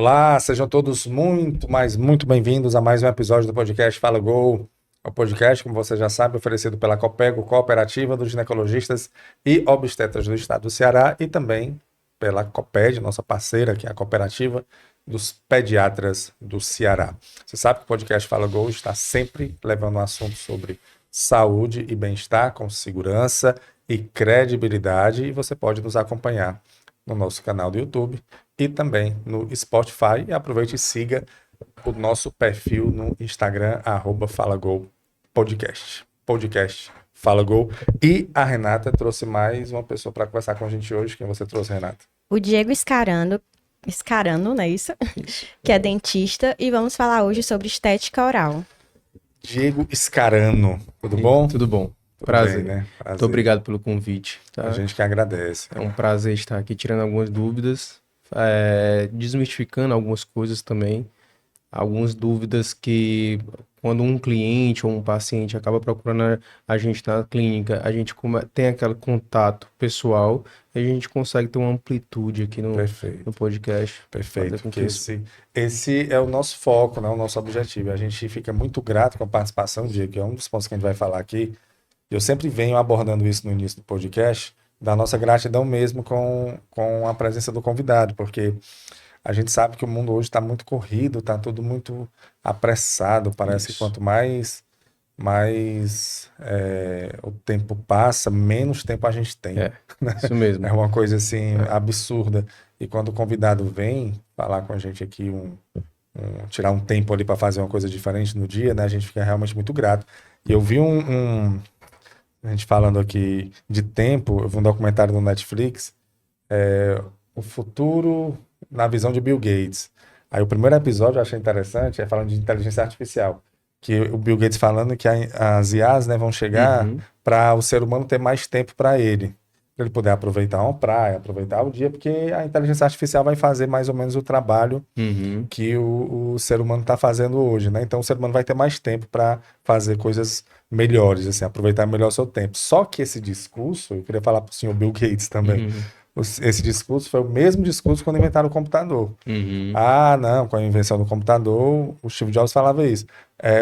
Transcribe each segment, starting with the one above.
Olá, sejam todos muito bem-vindos a mais um episódio do podcast Fala Gol. O podcast, como você já sabe, oferecido pela Copego, Cooperativa dos Ginecologistas e Obstetras do Estado do Ceará, e também pela Coped, nossa parceira, que é a Cooperativa dos Pediatras do Ceará. Você sabe que o podcast Fala Gol está sempre levando um assunto sobre saúde e bem-estar com segurança e credibilidade, e você pode nos acompanhar no nosso canal do YouTube e também no Spotify. E aproveite e siga o nosso perfil no Instagram, @FalaGolPodcast. Podcast Fala Gol. E a Renata trouxe mais uma pessoa para conversar com a gente hoje. Quem você trouxe, Renata? O Diego Scarano, não é isso? Que é dentista, e vamos falar hoje sobre estética oral. Diego Scarano, tudo bom? Tudo bom. Tudo Prazer. bem, né? Prazer. Muito obrigado pelo convite. A Tá? gente que agradece. É um prazer estar aqui tirando algumas dúvidas, desmistificando algumas coisas também. Algumas dúvidas que, quando um cliente ou um paciente acaba procurando a gente na clínica, a gente tem aquele contato pessoal e a gente consegue ter uma amplitude aqui no Perfeito. podcast. Perfeito, Fazer com porque que isso- esse é o nosso foco, né? O nosso objetivo. A gente fica muito grato com a participação, Diego, que é um dos pontos que a gente vai falar aqui. Eu sempre venho abordando isso no início do podcast, da nossa gratidão mesmo com a presença do convidado, porque a gente sabe que o mundo hoje está muito corrido, está tudo muito apressado. Parece que Isso. quanto mais o tempo passa, menos tempo a gente tem. É, isso mesmo. É uma coisa assim absurda. E quando o convidado vem falar com a gente aqui, tirar um tempo ali para fazer uma coisa diferente no dia, né? A gente fica realmente muito grato. E eu vi a gente falando aqui de tempo, eu vi um documentário no Netflix, O Futuro na Visão de Bill Gates. Aí o primeiro episódio eu achei interessante, é falando de inteligência artificial, que o Bill Gates falando que as IAs, né, vão chegar Uhum. para o ser humano ter mais tempo para ele poder aproveitar uma praia, aproveitar o dia, porque a inteligência artificial vai fazer mais ou menos o trabalho Uhum. que o ser humano está fazendo hoje, né? Então o ser humano vai ter mais tempo para fazer coisas melhores, assim, aproveitar melhor o seu tempo. Só que esse discurso, eu queria falar para o senhor Bill Gates também, Uhum. esse discurso foi o mesmo discurso quando inventaram o computador. Uhum. Ah, não, com a invenção do computador, o Steve Jobs falava isso.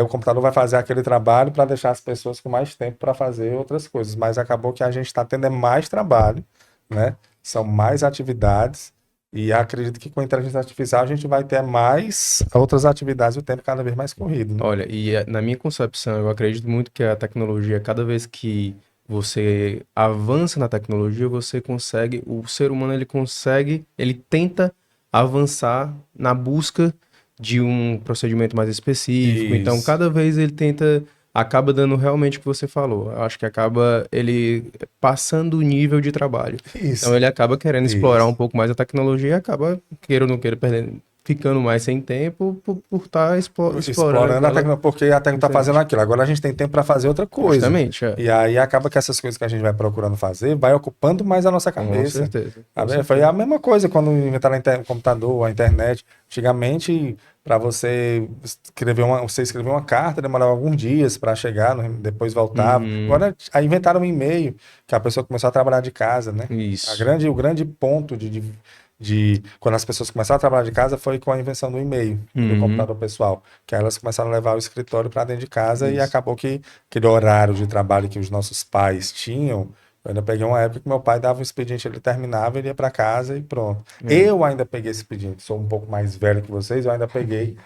O computador vai fazer aquele trabalho para deixar as pessoas com mais tempo para fazer outras coisas, mas acabou que a gente está tendo mais trabalho, né? São mais atividades, e acredito que com a inteligência artificial a gente vai ter mais outras atividades e o tempo cada vez mais corrido, né? Olha, na minha concepção, eu acredito muito que a tecnologia, cada vez que você avança na tecnologia, você consegue, o ser humano ele consegue, ele tenta avançar na busca de um procedimento mais específico. Então, Isso, cada vez ele tenta, acaba dando realmente o que você falou. Eu acho que acaba ele passando o nível de trabalho. isso, Então, ele acaba querendo explorar um isso. pouco mais a tecnologia e acaba, queira ou não queira, perdendo, ficando mais sem tempo por estar explorando Explorando a aquela. tecnologia, porque a técnica está fazendo Exatamente. aquilo. Agora a gente tem tempo para fazer outra coisa. Justamente, E aí acaba que essas coisas que a gente vai procurando fazer vai ocupando mais a nossa com cabeça. certeza, Tá com vendo? Foi certeza. a mesma coisa quando inventaram o computador, a internet. Antigamente, para você escrever uma carta, demorava alguns dias para chegar, depois voltava. Uhum, Agora, aí inventaram um e-mail, que a pessoa começou a trabalhar de casa, né? isso. O grande ponto de quando as pessoas começaram a trabalhar de casa foi com a invenção do e-mail, do Uhum, computador pessoal, que aí elas começaram a levar o escritório para dentro de casa, e isso. acabou que aquele horário de trabalho que os nossos pais tinham. Eu ainda peguei uma época que meu pai dava um expediente, ele terminava, ele ia para casa e pronto. É. Eu ainda peguei esse expediente, sou um pouco mais velho que vocês, eu ainda peguei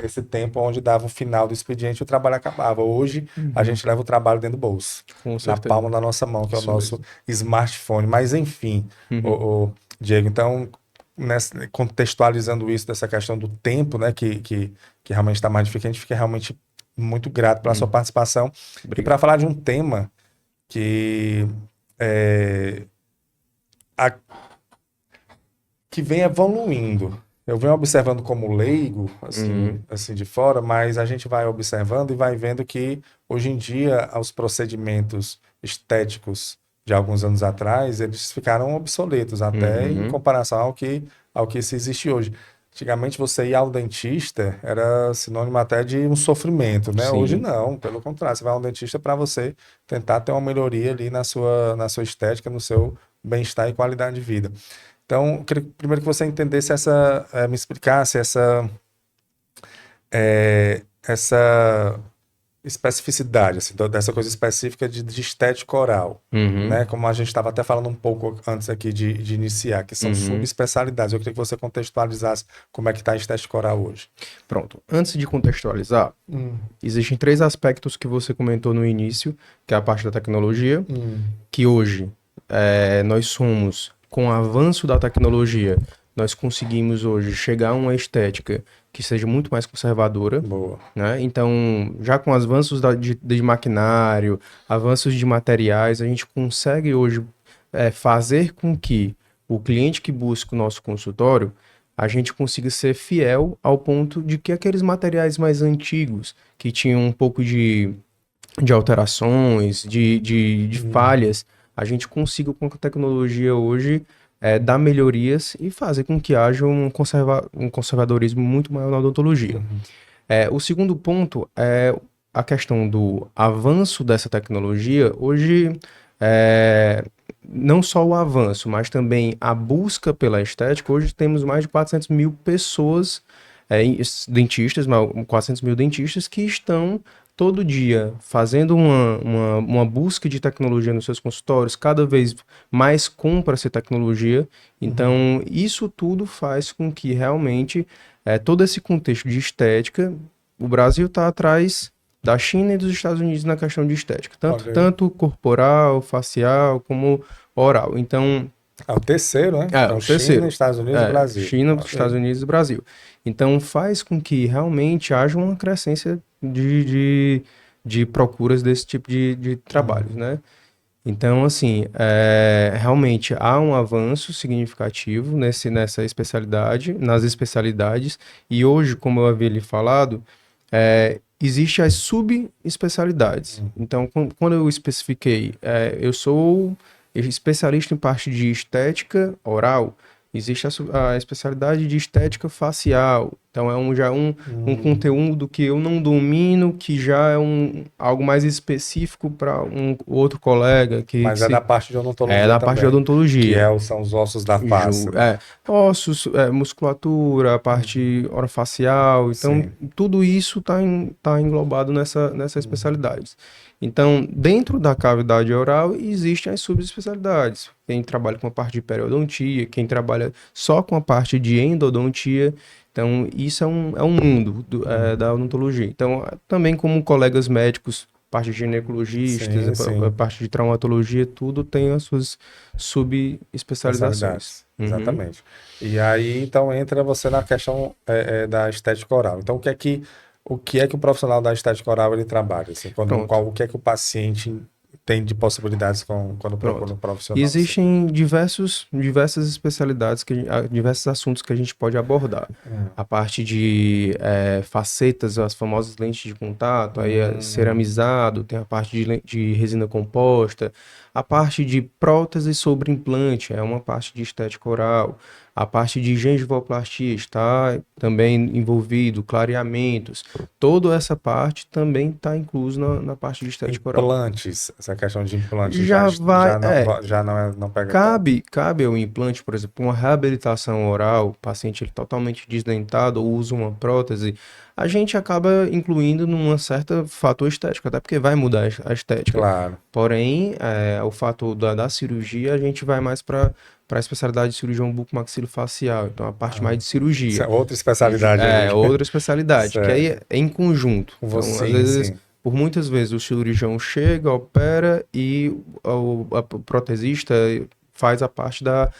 esse tempo onde dava o final do expediente e o trabalho acabava. Hoje a Uhum, gente leva o trabalho dentro do bolso, com na certeza. palma da nossa mão, que é o Isso nosso mesmo. smartphone. Mas enfim, Uhum, o Diego, então, contextualizando isso, dessa questão do tempo, né, que realmente está mais difícil, a gente fica realmente muito grato pela sua uhum. participação. E para Obrigado. falar de um tema que, é, a- que vem evoluindo. Eu venho observando como leigo, Uhum, assim de fora, mas a gente vai observando e vai vendo que hoje em dia os procedimentos estéticos de alguns anos atrás, eles ficaram obsoletos até em uhum, comparação ao que se existe hoje. Antigamente você ir ao dentista era sinônimo até de um sofrimento, né? Hoje sim. não, pelo contrário, você vai ao dentista para você tentar ter uma melhoria ali na sua estética, no seu bem-estar e qualidade de vida. Então, eu queria primeiro que você entendesse me explicasse essa especificidade, assim, dessa coisa específica de estética oral, Uhum, né? Como a gente estava até falando um pouco antes aqui de iniciar, que são uhum. subespecialidades. Eu queria que você contextualizasse como é que está a estética oral hoje. Pronto. Antes de contextualizar, existem 3 aspectos que você comentou no início, que é a parte da tecnologia, que hoje nós somos, com o avanço da tecnologia, nós conseguimos hoje chegar a uma estética que seja muito mais conservadora, Boa. né? Então, já com os avanços de maquinário, avanços de materiais, a gente consegue hoje fazer com que o cliente que busca o nosso consultório, a gente consiga ser fiel ao ponto de que aqueles materiais mais antigos, que tinham um pouco de alterações, de falhas, a gente consiga com a tecnologia hoje dar melhorias e fazer com que haja um conservadorismo muito maior na odontologia. O segundo ponto é a questão do avanço dessa tecnologia. Hoje, não só o avanço, mas também a busca pela estética. Hoje temos mais de 400 mil pessoas, dentistas, 400 mil dentistas que estão todo dia fazendo uma busca de tecnologia nos seus consultórios, cada vez mais compra-se tecnologia. Então, isso tudo faz com que realmente todo esse contexto de estética, o Brasil está atrás da China e dos Estados Unidos na questão de estética, tanto corporal, facial, como oral. Então, É o terceiro, né? Então, o terceiro. China, Estados Unidos e Brasil. China, Estados Unidos e Brasil. Então, faz com que realmente haja uma crescência de procuras desse tipo de trabalhos, né? Então, assim, realmente há um avanço significativo nessa especialidade, nas especialidades, e hoje, como eu havia lhe falado, existem as subespecialidades. Então, quando eu especifiquei, eu sou especialista em parte de estética oral, existe a especialidade de estética facial. Então, já um conteúdo que eu não domino, que já é algo mais específico para um outro colega. Mas é da parte de odontologia da também, parte de odontologia. que são os ossos da face. Né? Ossos, musculatura, a parte orofacial. Então, tudo isso tá englobado nessa especialidade. Então, dentro da cavidade oral, existem as subespecialidades. Quem trabalha com a parte de periodontia, quem trabalha só com a parte de endodontia. Então, isso é um mundo da odontologia. Então, também como colegas médicos, parte de ginecologistas, a parte de traumatologia, tudo tem as suas subespecializações. Exatamente. E aí, então, entra você na questão da estética oral. Então, o que é que o profissional da estética oral ele trabalha? Assim, o que é que o paciente tem de possibilidades quando procura um profissional? Existem diversas especialidades, diversos assuntos que a gente pode abordar. A parte de facetas, as famosas lentes de contato, aí ceramizado, tem a parte de resina composta, a parte de prótese sobre implante, é uma parte de estética oral. A parte de gengivoplastia está também envolvido, clareamentos. Toda essa parte também está incluso na parte de estética oral. Implantes, essa questão de implantes não pega. Cabe ao implante, por exemplo, uma reabilitação oral, o paciente ele totalmente desdentado ou usa uma prótese, a gente acaba incluindo numa certa fator estético, até porque vai mudar a estética. Claro. Porém, o fator da cirurgia, a gente vai mais para a especialidade de cirurgião bucomaxilofacial, então a parte mais de cirurgia. Isso é outra especialidade. Outra especialidade, que aí é em conjunto. Então, às vezes, por muitas vezes, o cirurgião chega, opera e o protesista faz a parte da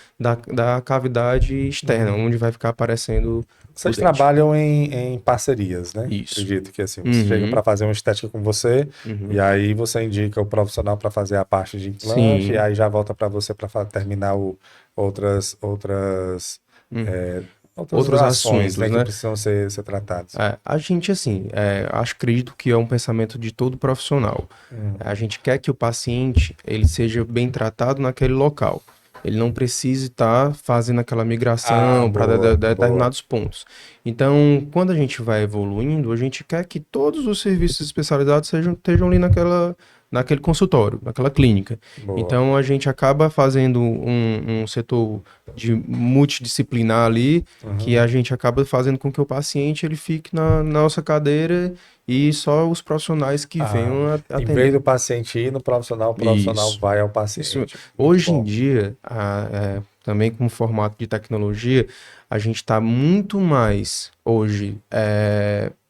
cavidade externa, onde vai ficar aparecendo. Vocês trabalham em parcerias, né? Isso. Acredito que assim, você chega para fazer uma estética com você, e aí você indica o profissional para fazer a parte de implante, e aí já volta para você para terminar outras assuntos, né, que precisam ser tratados. A gente, assim, acredito que é um pensamento de todo profissional. A gente quer que o paciente ele seja bem tratado naquele local. Ele não precisa estar fazendo aquela migração para determinados pontos. Então, quando a gente vai evoluindo, a gente quer que todos os serviços especializados estejam ali naquele consultório, naquela clínica. Boa. Então a gente acaba fazendo um setor de multidisciplinar ali, que a gente acaba fazendo com que o paciente ele fique na nossa cadeira e só os profissionais que venham Em atender. vez do paciente ir no profissional, o profissional Isso. vai ao paciente. Isso. Hoje bom. em dia, também com o formato de tecnologia, a gente está muito mais hoje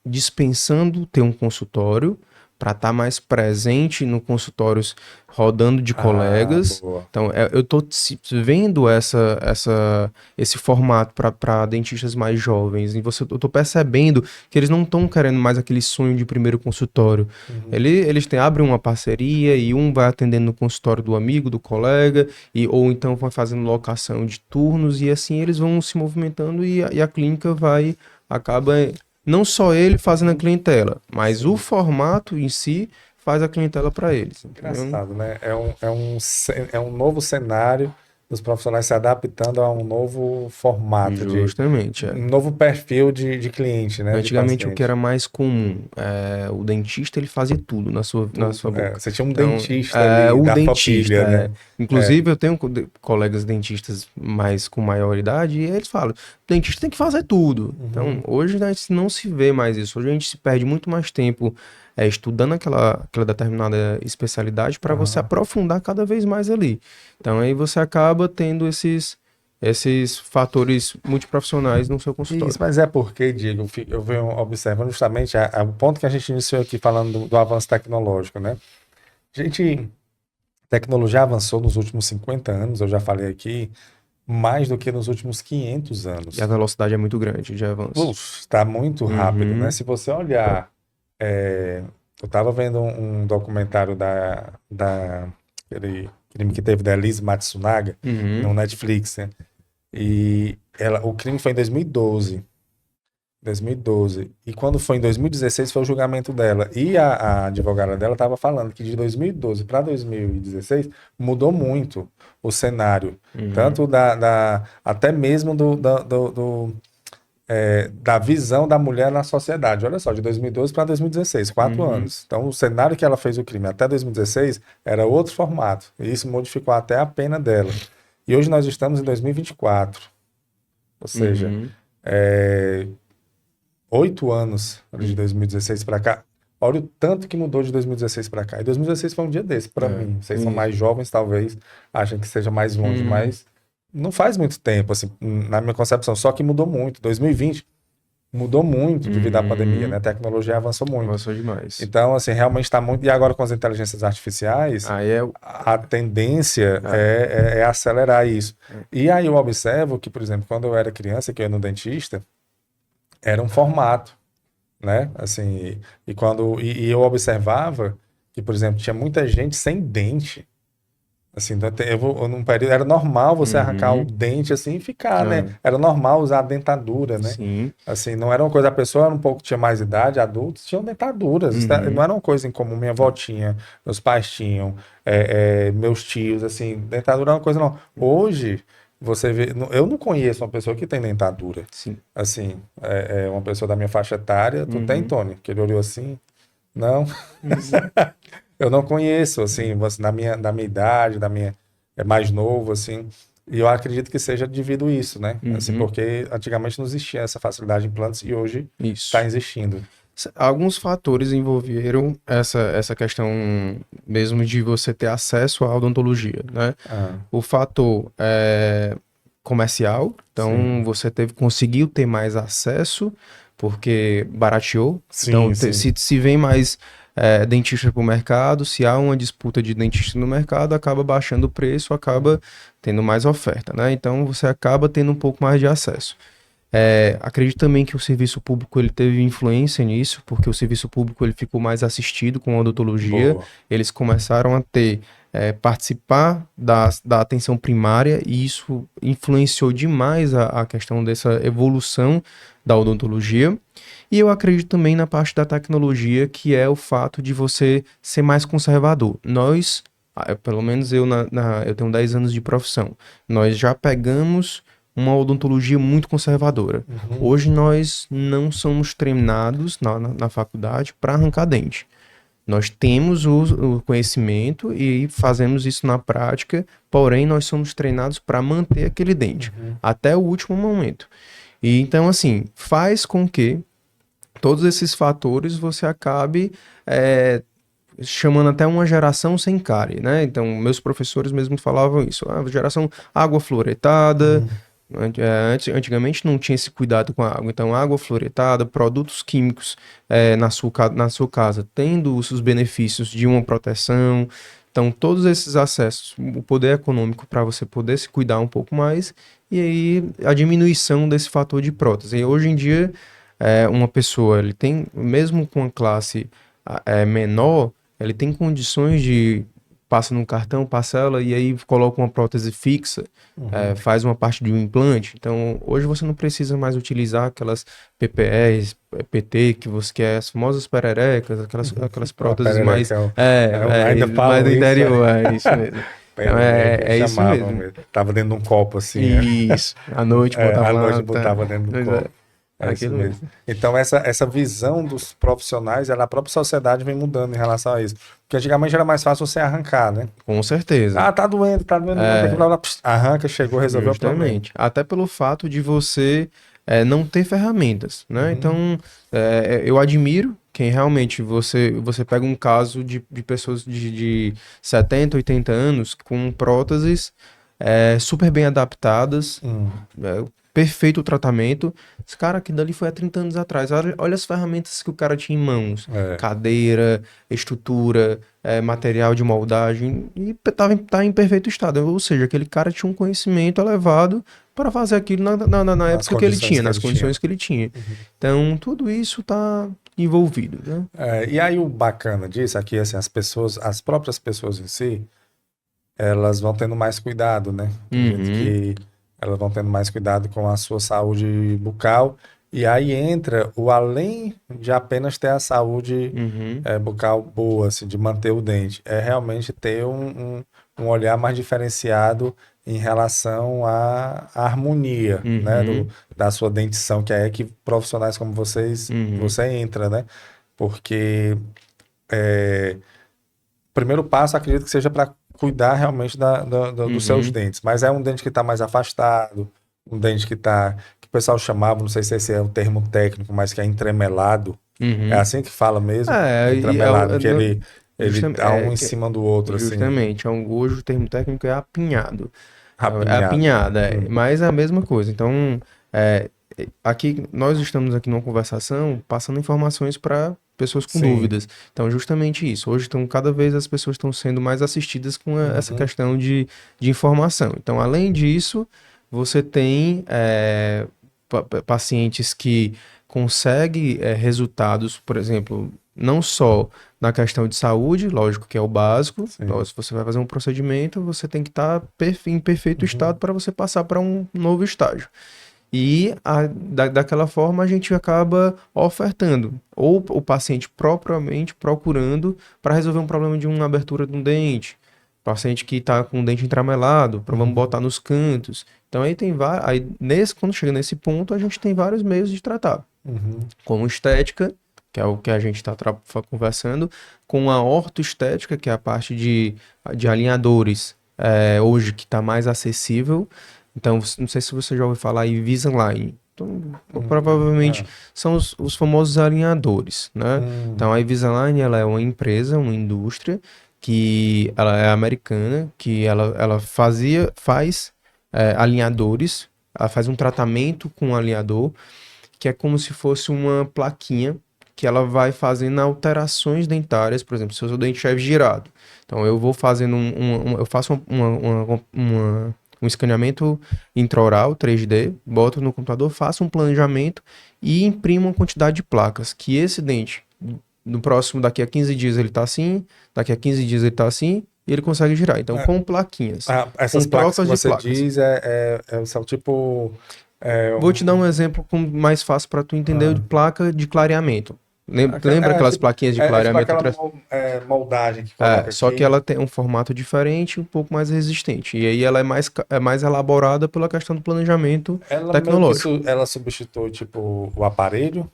dispensando ter um consultório para estar mais presente no consultórios rodando de colegas. Boa. Então, eu estou vendo esse formato para dentistas mais jovens. E eu estou percebendo que eles não estão querendo mais aquele sonho de primeiro consultório. Eles abrem uma parceria e um vai atendendo no consultório do amigo, do colega, ou então vai fazendo locação de turnos, e assim eles vão se movimentando e a clínica acaba... Não só ele fazendo a clientela, mas o formato em si faz a clientela para eles. Engraçado, né? É um novo cenário dos profissionais se adaptando a um novo formato, Justamente. um novo perfil de cliente, né? Antigamente, o que era mais comum, o dentista ele fazia tudo na sua boca. Você tinha um Então, dentista ali, da família, né? Inclusive, eu tenho colegas dentistas com maior idade, e eles falam, dentista tem que fazer tudo. Então, hoje a gente não se vê mais isso. Hoje a gente se perde muito mais tempo estudando aquela determinada especialidade para você aprofundar cada vez mais ali. Então, aí você acaba tendo esses fatores multiprofissionais no seu consultório. Isso, mas é porque, Diego, eu venho observando justamente o ponto que a gente iniciou aqui falando do avanço tecnológico, né? Tecnologia avançou nos últimos 50 anos, eu já falei aqui, mais do que nos últimos 500 anos. E a velocidade é muito grande de avanço. Está muito rápido, né? Se você olhar... eu estava vendo um documentário aquele crime que teve da Elise Matsunaga no Netflix, né? E o crime foi em 2012. E quando foi em 2016 foi o julgamento dela. E a advogada dela estava falando que de 2012 para 2016 mudou muito o cenário. Tanto até mesmo da visão da mulher na sociedade. Olha só, de 2012 para 2016, 4 anos. Então, o cenário que ela fez o crime até 2016 era outro formato. E isso modificou até a pena dela. E hoje nós estamos em 2024. Ou seja, 8 anos de 2016 para cá. Olha o tanto que mudou de 2016 para cá. E 2016 foi um dia desse para mim. Vocês são mais jovens, talvez achem que seja mais longe, mas não faz muito tempo, assim, na minha concepção. Só que mudou muito. 2020 mudou muito devido à pandemia, né? A tecnologia avançou muito. Avançou demais. Então, assim, realmente está muito... E agora com as inteligências artificiais, a tendência é acelerar isso. E aí eu observo que, por exemplo, quando eu era criança, que eu ia no dentista, era um formato, né? Assim, e eu observava que, por exemplo, tinha muita gente sem dente. Assim, num período, era normal você arrancar o dente assim e ficar, né? Era normal usar a dentadura, né? Sim. Assim, não era uma coisa, a pessoa tinha mais idade, adultos tinham dentaduras. Não era uma coisa incomum. Minha avó tinha, meus pais tinham, meus tios, assim, dentadura era uma coisa não. Hoje, você vê, eu não conheço uma pessoa que tem dentadura. Sim. Assim, uma pessoa da minha faixa etária, tu tem, Tony? Que ele olhou assim, não? Eu não conheço, assim, na minha idade, mais novo, assim, e eu acredito que seja devido a isso, né? Assim, porque antigamente não existia essa facilidade de implantes e hoje está existindo. Alguns fatores envolveram essa questão mesmo de você ter acesso à odontologia, né? O fator comercial, então você conseguiu ter mais acesso porque barateou. Sim, então sim. Se vem mais dentista para o mercado, se há uma disputa de dentista no mercado, acaba baixando o preço, acaba tendo mais oferta, né? Então você acaba tendo um pouco mais de acesso. Acredito também que o serviço público ele teve influência nisso, porque o serviço público ele ficou mais assistido com a odontologia. Boa. Eles começaram a participar da atenção primária, e isso influenciou demais a questão dessa evolução da odontologia. E eu acredito também na parte da tecnologia, que é o fato de você ser mais conservador. Nós, pelo menos eu tenho 10 anos de profissão, nós já pegamos uma odontologia muito conservadora. Hoje nós não somos treinados na faculdade para arrancar dente. Nós temos o conhecimento e fazemos isso na prática, porém nós somos treinados para manter aquele dente até o último momento. E então, assim, faz com que todos esses fatores você acabe chamando até uma geração sem cárie, né? Então, meus professores mesmo falavam isso. Geração água fluoretada. Antigamente não tinha esse cuidado com a água. Então, água fluoretada, produtos químicos na sua casa, tendo os benefícios de uma proteção. Então, todos esses acessos, o poder econômico para você poder se cuidar um pouco mais, e aí a diminuição desse fator de prótese. E hoje em dia, uma pessoa, ele tem, mesmo com a classe menor, ele tem condições de passa no cartão, parcela e aí coloca uma prótese fixa, faz uma parte de um implante. Então, hoje você não precisa mais utilizar aquelas PPRs, PT, que você quer, as famosas pererecas, aquelas próteses mais... ainda falo mais do isso, interior, é isso mesmo. Então, é isso mesmo. Tava dentro de um copo, assim. Isso. À noite botava lá. À noite botava dentro do copo. É isso mesmo. Então, essa visão dos profissionais, a própria sociedade vem mudando em relação a isso. Porque antigamente era mais fácil você arrancar, né? Com certeza. Tá doendo. Arranca, chegou, resolveu o problema. Justamente. Até pelo fato de você não ter ferramentas, né? Então, eu admiro quem realmente você pega um caso de pessoas de 70, 80 anos com próteses super bem adaptadas, perfeito o tratamento. Esse cara aqui dali foi há 30 anos atrás. Olha as ferramentas que o cara tinha em mãos. Cadeira, estrutura, material de moldagem. E tá em perfeito estado. Ou seja, aquele cara tinha um conhecimento elevado para fazer aquilo na época que ele tinha, nas condições que ele tinha. Então, tudo isso tá envolvido, né? E aí o bacana disso aqui, assim, as próprias pessoas em si, elas vão tendo mais cuidado, né? Elas vão tendo mais cuidado com a sua saúde bucal. E aí entra o além de apenas ter a saúde bucal boa, assim, de manter o dente. É realmente ter um olhar mais diferenciado em relação à harmonia, né, da sua dentição, que é que profissionais como vocês, você entra, né? Porque o primeiro passo, acredito que seja para cuidar realmente dos seus dentes. Mas é um dente que está mais afastado, um dente que o pessoal chamava, não sei se esse é o termo técnico, mas que é entremelado. É assim que fala mesmo? Entremelado, que ele tá um em cima do outro, justamente, assim. Hoje o termo técnico é apinhado. Apinhada, mas é a mesma coisa. Então, aqui nós estamos aqui numa conversação passando informações para pessoas com dúvidas. Então, justamente isso. Hoje, cada vez as pessoas estão sendo mais assistidas com essa questão de informação. Então, além disso, você tem pacientes que conseguem resultados, por exemplo, não só na questão de saúde, lógico que é o básico. Então, se você vai fazer um procedimento, você tem que estar em perfeito estado para você passar para um novo estágio. E daquela forma a gente acaba ofertando, ou o paciente propriamente procurando para resolver um problema de uma abertura de um dente, paciente que está com o dente entramelado, vamos botar nos cantos. Então aí quando chega nesse ponto, a gente tem vários meios de tratar, como estética, que é o que a gente está conversando, com a ortoestética, que é a parte de alinhadores, hoje que está mais acessível. Então, não sei se você já ouviu falar em Invisalign. Então, provavelmente são os famosos alinhadores, né? Então, a Invisalign, ela é uma empresa, uma indústria, que ela é americana, que ela faz alinhadores, ela faz um tratamento com um alinhador, que é como se fosse uma plaquinha, que ela vai fazendo alterações dentárias, por exemplo, se o seu dente é girado. Então, eu vou fazendo eu faço um escaneamento intraoral 3D, boto no computador, faço um planejamento e imprimo uma quantidade de placas, que esse dente, daqui a 15 dias ele tá assim, daqui a 15 dias ele tá assim, e ele consegue girar. Então, com plaquinhas. Essas com placas que você diz são tipo... Vou te dar um exemplo mais fácil para tu entender, de placa de clareamento. Lembra aquelas plaquinhas de clareamento? Tipo moldagem que coloca só aqui. que ela tem um formato diferente, um pouco mais resistente. E aí ela é mais elaborada pela questão do planejamento tecnológico. Ela substitui, tipo, o aparelho?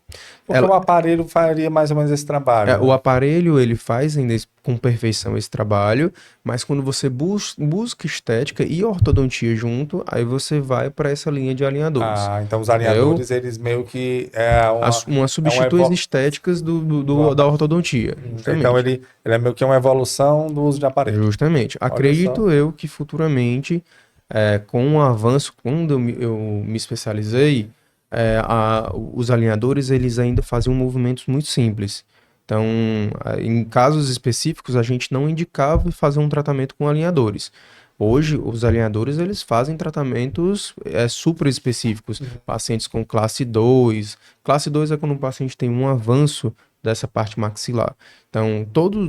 Porque o aparelho faria mais ou menos esse trabalho. O aparelho, ele faz ainda com perfeição esse trabalho, mas quando você busca estética e ortodontia junto, aí você vai para essa linha de alinhadores. Então os alinhadores, eles meio que uma substitui as estéticas da ortodontia. Então ele é meio que uma evolução do uso de aparelho. Justamente. Acredito eu que futuramente, com o avanço, quando eu me especializei, os alinhadores, eles ainda faziam movimentos muito simples. Então, em casos específicos, a gente não indicava fazer um tratamento com alinhadores. Hoje, os alinhadores, eles fazem tratamentos super específicos. Pacientes com classe 2. Classe 2 é quando o paciente tem um avanço dessa parte maxilar. Então,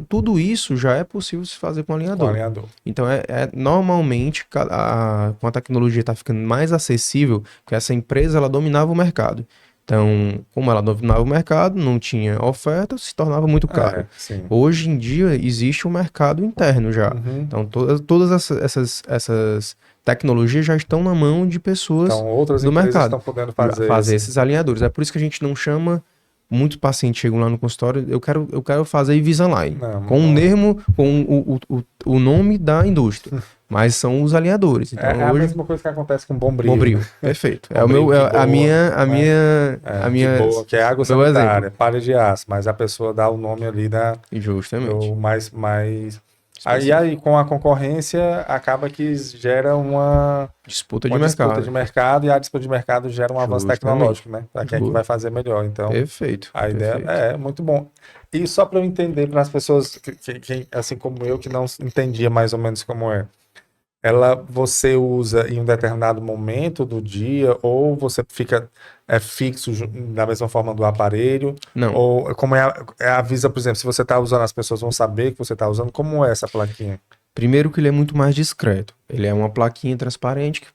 tudo isso já é possível se fazer com alinhador. Então, normalmente, com a tecnologia está ficando mais acessível, porque essa empresa, ela dominava o mercado. Então, como ela dominava o mercado, não tinha oferta, se tornava muito caro. Hoje em dia, existe um mercado interno já. Então, todas essas tecnologias já estão na mão de pessoas outras do mercado. Estão podendo fazer esses alinhadores. É por isso que a gente não chama... Muitos pacientes chegam lá no consultório, eu quero fazer Invisalign, com o nome da indústria, mas são os alinhadores. Então, a mesma coisa que acontece com Bombril. Bombril, perfeito. Que é água sanitária, palha de aço, mas a pessoa dá o nome ali Justamente. mais Aí, com a concorrência, acaba que gera uma disputa de mercado, e a disputa de mercado gera um avanço tecnológico, né? Para quem é que vai fazer melhor. Então, perfeito. A ideia é muito bom. E só para eu entender, para as pessoas, que, assim como eu, que não entendia mais ou menos como é, você usa em um determinado momento do dia, ou você fica fixo da mesma forma do aparelho? Não. Ou como avisa, por exemplo, se você está usando, as pessoas vão saber que você está usando? Como é essa plaquinha? Primeiro que ele é muito mais discreto. Ele é uma plaquinha transparente que,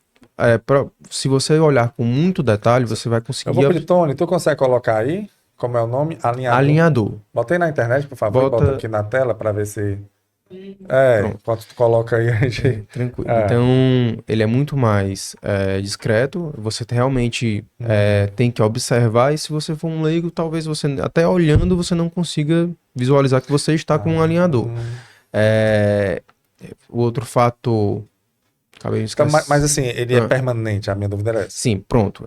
se você olhar com muito detalhe, você vai conseguir... Eu vou pedir, Tony, tu consegue colocar aí? Como é o nome? Alinhador. Bota aí na internet, por favor, bota aqui na tela para ver se... enquanto tu coloca aí, a gente... Tranquilo. Então, ele é muito mais discreto, você realmente tem que observar, e se você for um leigo, talvez você, até olhando, você não consiga visualizar que você está com um alinhador. O outro fator... Então, mas assim, ele é permanente, a minha dúvida era essa. Sim, pronto.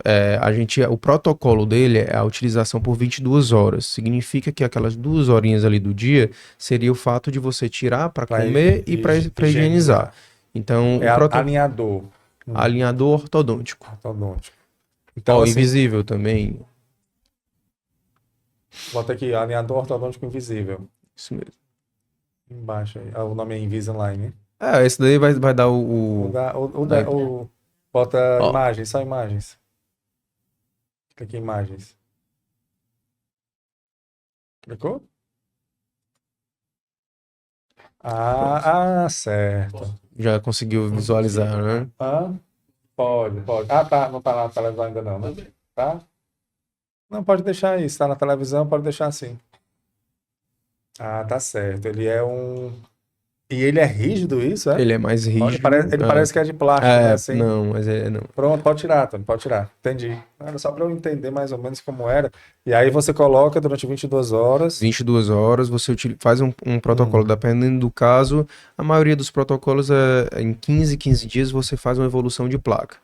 O protocolo dele é a utilização por 22 horas. Significa que aquelas 2 horinhas ali do dia seria o fato de você tirar para comer e para higienizar. Então, alinhador. Alinhador ortodôntico. Então, assim, invisível também. Bota aqui, alinhador ortodôntico invisível. Isso mesmo. Embaixo aí. O nome é Invisalign, né? Esse daí vai dar Bota imagens, só imagens. Clica aqui, imagens. Clicou? Certo. Já conseguiu visualizar, né? Pode. Tá. Não tá na televisão ainda não, né? Tá? Não, pode deixar isso. Tá na televisão, pode deixar assim. Tá certo. Ele é E ele é rígido, isso, é? Ele é mais rígido. Ele parece que é de plástico, né? Assim. Não, mas não. Pronto, pode tirar, Tony, pode tirar. Entendi. Era só para eu entender mais ou menos como era. E aí você coloca durante 22 horas. 22 horas, você faz um protocolo, dependendo do caso. A maioria dos protocolos em 15 dias você faz uma evolução de placa.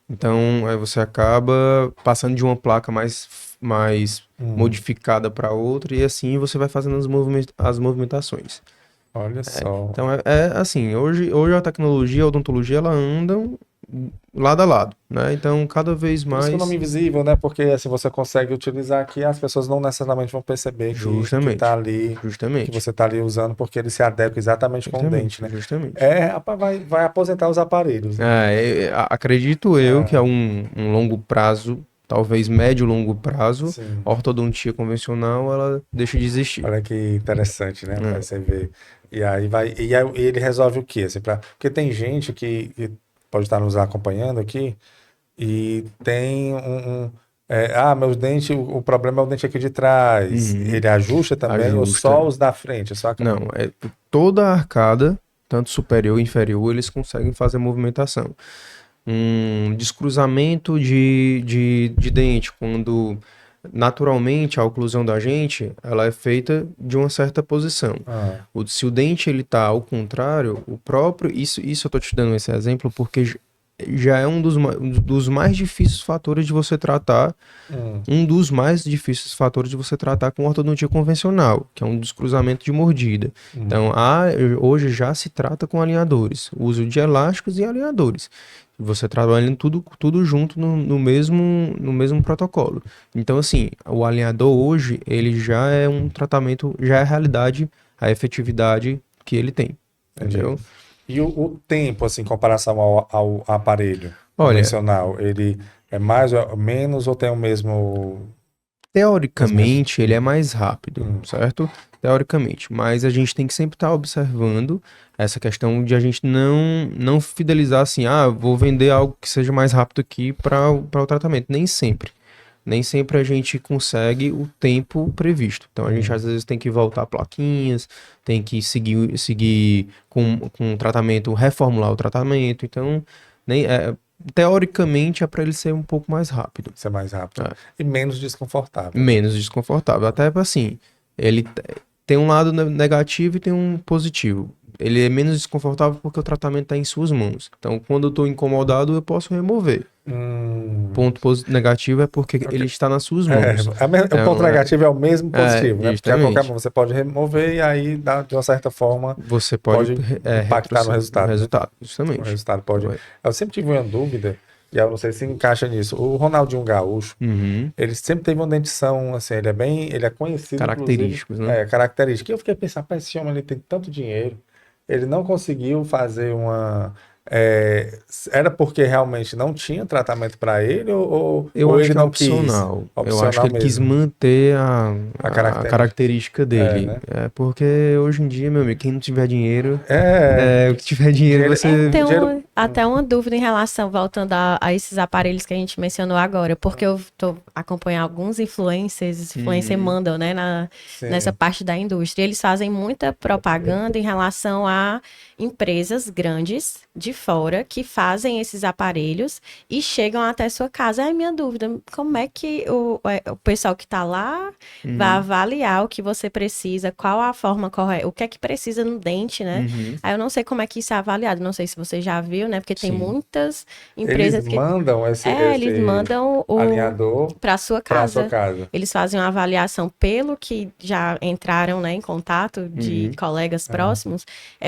Então, aí você acaba passando de uma placa mais modificada para outra, e assim você vai fazendo as movimentações. Olha só. Então, assim, hoje a tecnologia, a odontologia, ela andam lado a lado, né? Então, cada vez mais... Isso é o nome invisível, né? Porque assim, você consegue utilizar aqui, as pessoas não necessariamente vão perceber que tá ali, que você tá ali usando, porque ele se adequa exatamente com o dente, né? Justamente. Rapaz, vai aposentar os aparelhos. Né? Acredito eu que a um longo prazo, talvez médio e longo prazo, a ortodontia convencional, ela deixa de existir. Olha que interessante, né? Pra você ver. E aí ele resolve o quê? Assim, porque tem gente que pode estar nos acompanhando aqui e tem meus dentes, o problema é o dente aqui de trás. Ele ajusta também ou só os da frente? Não, toda a arcada, tanto superior e inferior, eles conseguem fazer movimentação. Um descruzamento de dente, quando naturalmente a oclusão da gente, ela é feita de uma certa posição. Se o dente ele tá ao contrário, o próprio, isso eu tô te dando esse exemplo porque já é um dos mais difíceis fatores de você tratar, um dos mais difíceis fatores de você tratar com ortodontia convencional, que é um descruzamento de mordida. Então, hoje já se trata com alinhadores, o uso de elásticos e alinhadores. Você trabalhando tudo junto no mesmo protocolo. Então, assim, o alinhador hoje, ele já é um tratamento, já é a realidade, a efetividade que ele tem. Entendeu? E o tempo, assim, em comparação ao aparelho Olha, convencional, ele é mais ou menos ou tem o mesmo... Teoricamente, ele é mais rápido, certo? Teoricamente. Mas a gente tem que sempre estar observando essa questão de a gente não fidelizar assim, vou vender algo que seja mais rápido aqui para o tratamento. Nem sempre. Nem sempre a gente consegue o tempo previsto. Então a gente às vezes tem que voltar plaquinhas, tem que seguir com o tratamento, reformular o tratamento. Então, teoricamente é para ele ser um pouco mais rápido. Ser mais rápido. E menos desconfortável. Menos desconfortável. Até assim, ele tem um lado negativo e tem um positivo. Ele é menos desconfortável porque o tratamento está em suas mãos. Então, quando eu estou incomodado, eu posso remover. Ponto negativo é porque ele está nas suas mãos. O ponto negativo é o mesmo positivo, né? Porque a qualquer momento você pode remover e aí, de uma certa forma, você pode impactar no resultado. Justamente. O resultado pode... Eu sempre tive uma dúvida, e eu não sei se encaixa nisso. O Ronaldinho Gaúcho, ele sempre teve uma dentição, assim, ele é conhecido, característicos, né? Característico. E eu fiquei pensando, esse homem ele tem tanto dinheiro, ele não conseguiu fazer uma... era porque realmente não tinha tratamento para ele ou ele não quis? Opcional. Eu acho que ele quis manter a característica dele. Né? Porque hoje em dia, meu amigo, quem não tiver dinheiro, o que tiver dinheiro, você... Tem até uma dúvida em relação, voltando a esses aparelhos que a gente mencionou agora, porque eu tô acompanhando alguns influencers mandam, né, nessa parte da indústria. Eles fazem muita propaganda em relação a empresas grandes de fora que fazem esses aparelhos e chegam até sua casa. Aí minha dúvida, como é que o pessoal que está lá vai avaliar o que você precisa, qual a forma correta, o que é que precisa no dente, né? Aí eu não sei como é que isso é avaliado, não sei se você já viu, né? Porque tem muitas empresas eles mandam eles mandam o alinhador para sua casa. Eles fazem uma avaliação pelo que já entraram, né, em contato de colegas próximos,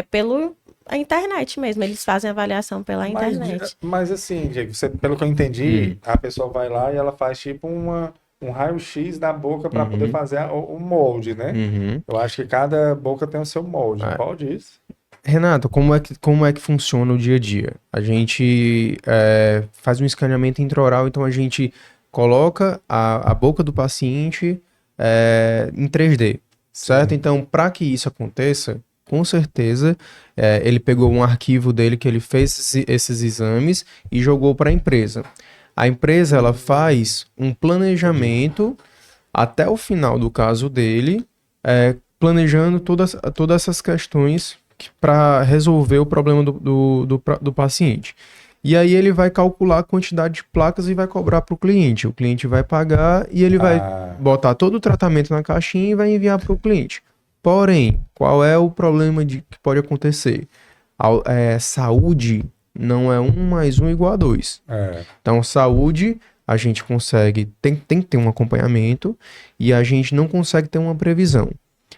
pelo a internet mesmo, eles fazem avaliação pela internet. Mas assim, Diego, pelo que eu entendi, a pessoa vai lá e ela faz tipo um raio-x da boca para poder fazer o molde, né? Eu acho que cada boca tem o seu molde, pode isso? Renato, como é que funciona o dia a dia? A gente faz um escaneamento intraoral, então a gente coloca a boca do paciente em 3D, certo? Então, para que isso aconteça, com certeza, ele pegou um arquivo dele que ele fez esses exames e jogou para a empresa. A empresa ela faz um planejamento até o final do caso dele, planejando todas essas questões para resolver o problema do paciente. E aí ele vai calcular a quantidade de placas e vai cobrar para o cliente. O cliente vai pagar e ele vai botar todo o tratamento na caixinha e vai enviar para o cliente. Porém, qual é o problema que pode acontecer? Saúde não é 1 mais 1 igual a 2. Então, saúde, a gente consegue, tem que ter um acompanhamento e a gente não consegue ter uma previsão.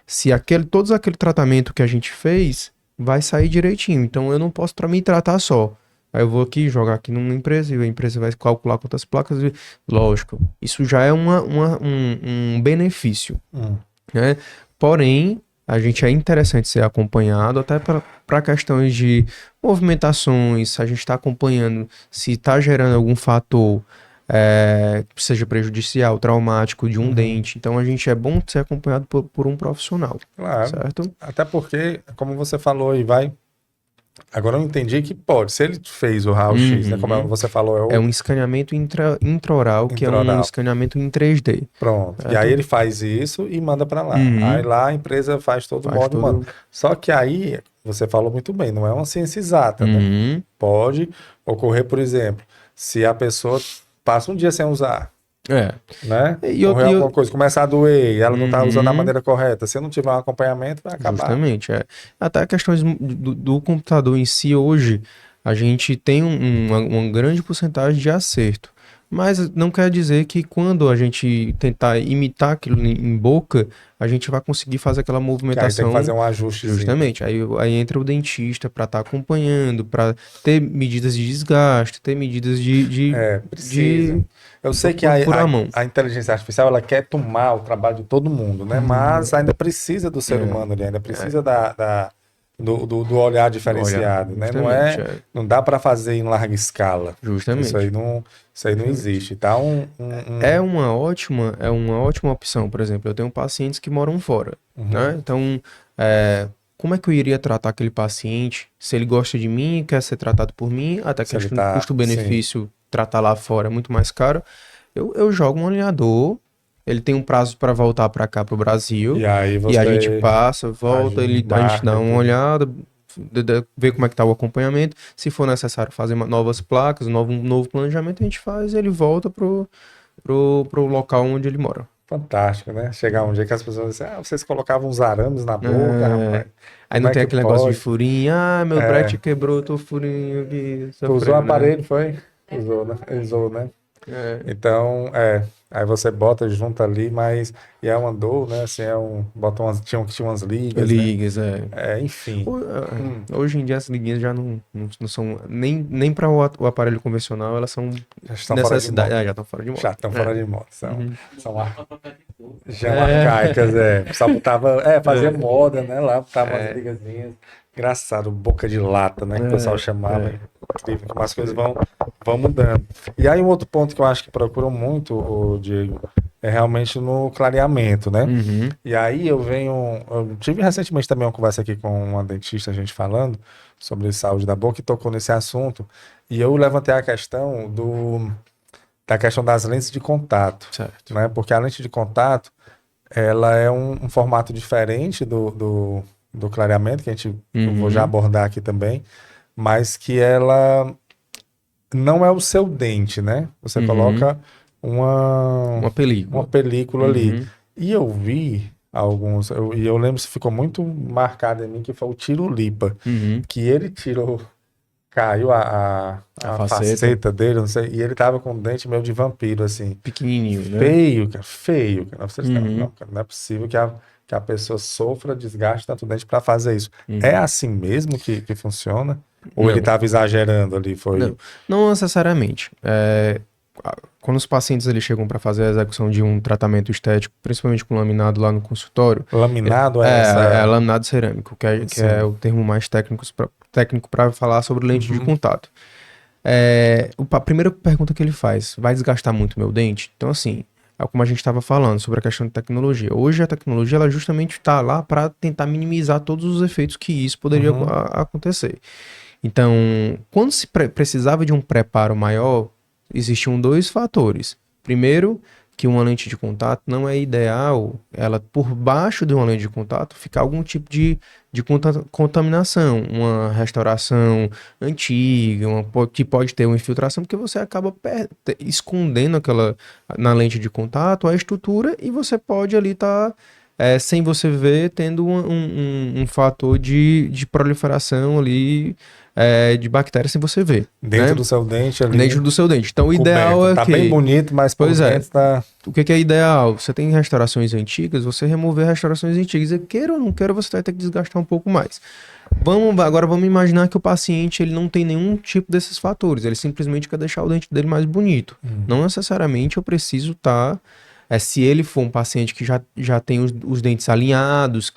Se todo aquele tratamento que a gente fez vai sair direitinho. Então, eu não posso me tratar só. Aí eu vou aqui, jogar aqui numa empresa e a empresa vai calcular quantas placas. Lógico, isso já é um benefício, né? Porém, a gente é interessante ser acompanhado até para questões de movimentações, a gente está acompanhando se está gerando algum fator que seja prejudicial, traumático de um dente. Então, a gente é bom ser acompanhado por um profissional. Claro, certo? Até porque, como você falou aí, Agora eu entendi que pode. Se ele fez o raio-x, né, como você falou... É um escaneamento intraoral, que é um escaneamento em 3D. Pronto. Certo? E aí ele faz isso e manda para lá. Aí lá a empresa faz todo o molde e manda. Só que aí, você falou muito bem, não é uma ciência exata, né? Pode ocorrer, por exemplo, se a pessoa passa um dia sem usar, Né? E Morrer alguma coisa, começar a doer, e ela não tá usando a maneira correta. Se eu não tiver um acompanhamento, vai acabar. Justamente, Até questões do computador em si hoje, a gente tem uma grande porcentagem de acerto. Mas não quer dizer que quando a gente tentar imitar aquilo em boca, a gente vai conseguir fazer aquela movimentação. Aí tem que fazer um ajuste. Justamente. Aí entra o dentista para estar acompanhando, para ter medidas de desgaste, ter medidas precisa. Eu sei que a inteligência artificial ela quer tomar o trabalho de todo mundo, né? Mas ainda precisa do ser humano ali, ainda precisa do olhar diferenciado, né? Não dá para fazer em larga escala. Justamente. Isso aí não existe, tá? É uma ótima opção. Por exemplo, eu tenho pacientes que moram fora, né? Então, como é que eu iria tratar aquele paciente? Se ele gosta de mim, quer ser tratado por mim, até que custo-benefício tratar lá fora é muito mais caro. Eu jogo um alinhador. Ele tem um prazo para voltar para cá, para o Brasil. E aí a gente passa, volta, a gente dá uma olhada, vê como é que tá o acompanhamento. Se for necessário fazer novas placas, novo planejamento, a gente faz, ele volta pro local onde ele mora. Fantástico, né? Chegar um dia que as pessoas dizem, vocês colocavam uns arames na boca, rapaz. Aí não tem aquele negócio de furinho, meu brete quebrou, tô furinho aqui. Usou o aparelho, foi? Usou, né? Então, aí você bota, junta ali, mas e é uma dor, né? Assim, tinha umas ligas, né? Enfim. Hoje em dia as liguinhas já não são nem para o aparelho convencional, elas são necessidade. Já estão fora de moda. Já estão fora de moda. São arcaicas, Só botava, fazia moda, né? Lá botava umas ligazinhas. Engraçado, boca de lata, né? Que o pessoal chamava. Incrível, como as coisas vão mudando. E aí um outro ponto que eu acho que procuram muito, Diego, é realmente no clareamento, né? E aí eu tive recentemente também uma conversa aqui com uma dentista, a gente falando sobre saúde da boca, e tocou nesse assunto, e eu levantei a questão da questão das lentes de contato, certo, né? Porque a lente de contato, ela é um formato diferente do clareamento, que eu vou já abordar aqui também, mas que ela não é o seu dente, né? Você coloca uma película ali. E eu vi alguns, e eu lembro que ficou muito marcado em mim, que foi o Tiro-Lipa, que ele caiu a faceta dele, não sei, e ele tava com um dente meio de vampiro, assim. Pequenininho, né? Feio, cara. Não é possível que a pessoa sofra desgaste tanto dente para fazer isso. É assim mesmo que funciona? Ou ele estava exagerando ali? Não necessariamente. Quando os pacientes eles chegam para fazer a execução de um tratamento estético, principalmente com laminado lá no consultório... Laminado é laminado cerâmico, que é o termo mais técnico para falar sobre lente de contato. A primeira pergunta que ele faz, vai desgastar muito meu dente? Então, assim, é como a gente estava falando sobre a questão de tecnologia. Hoje a tecnologia ela justamente está lá para tentar minimizar todos os efeitos que isso poderia acontecer. Então, quando se precisava de um preparo maior, existiam dois fatores. Primeiro, que uma lente de contato não é ideal, ela por baixo de uma lente de contato ficar algum tipo de contaminação, uma restauração antiga, que pode ter uma infiltração, porque você acaba escondendo na lente de contato a estrutura e você pode ali estar, sem você ver, tendo um fator de proliferação ali, de bactérias sem você ver. Dentro do seu dente ali. Dentro do seu dente. Então o ideal é tá bem bonito, mas por dentro tá... O que é ideal? Você tem restaurações antigas, você remover restaurações antigas. E queira ou não queira, você vai ter que desgastar um pouco mais. Agora vamos imaginar que o paciente ele não tem nenhum tipo desses fatores. Ele simplesmente quer deixar o dente dele mais bonito. Não necessariamente eu preciso estar... se ele for um paciente que já tem os dentes alinhados,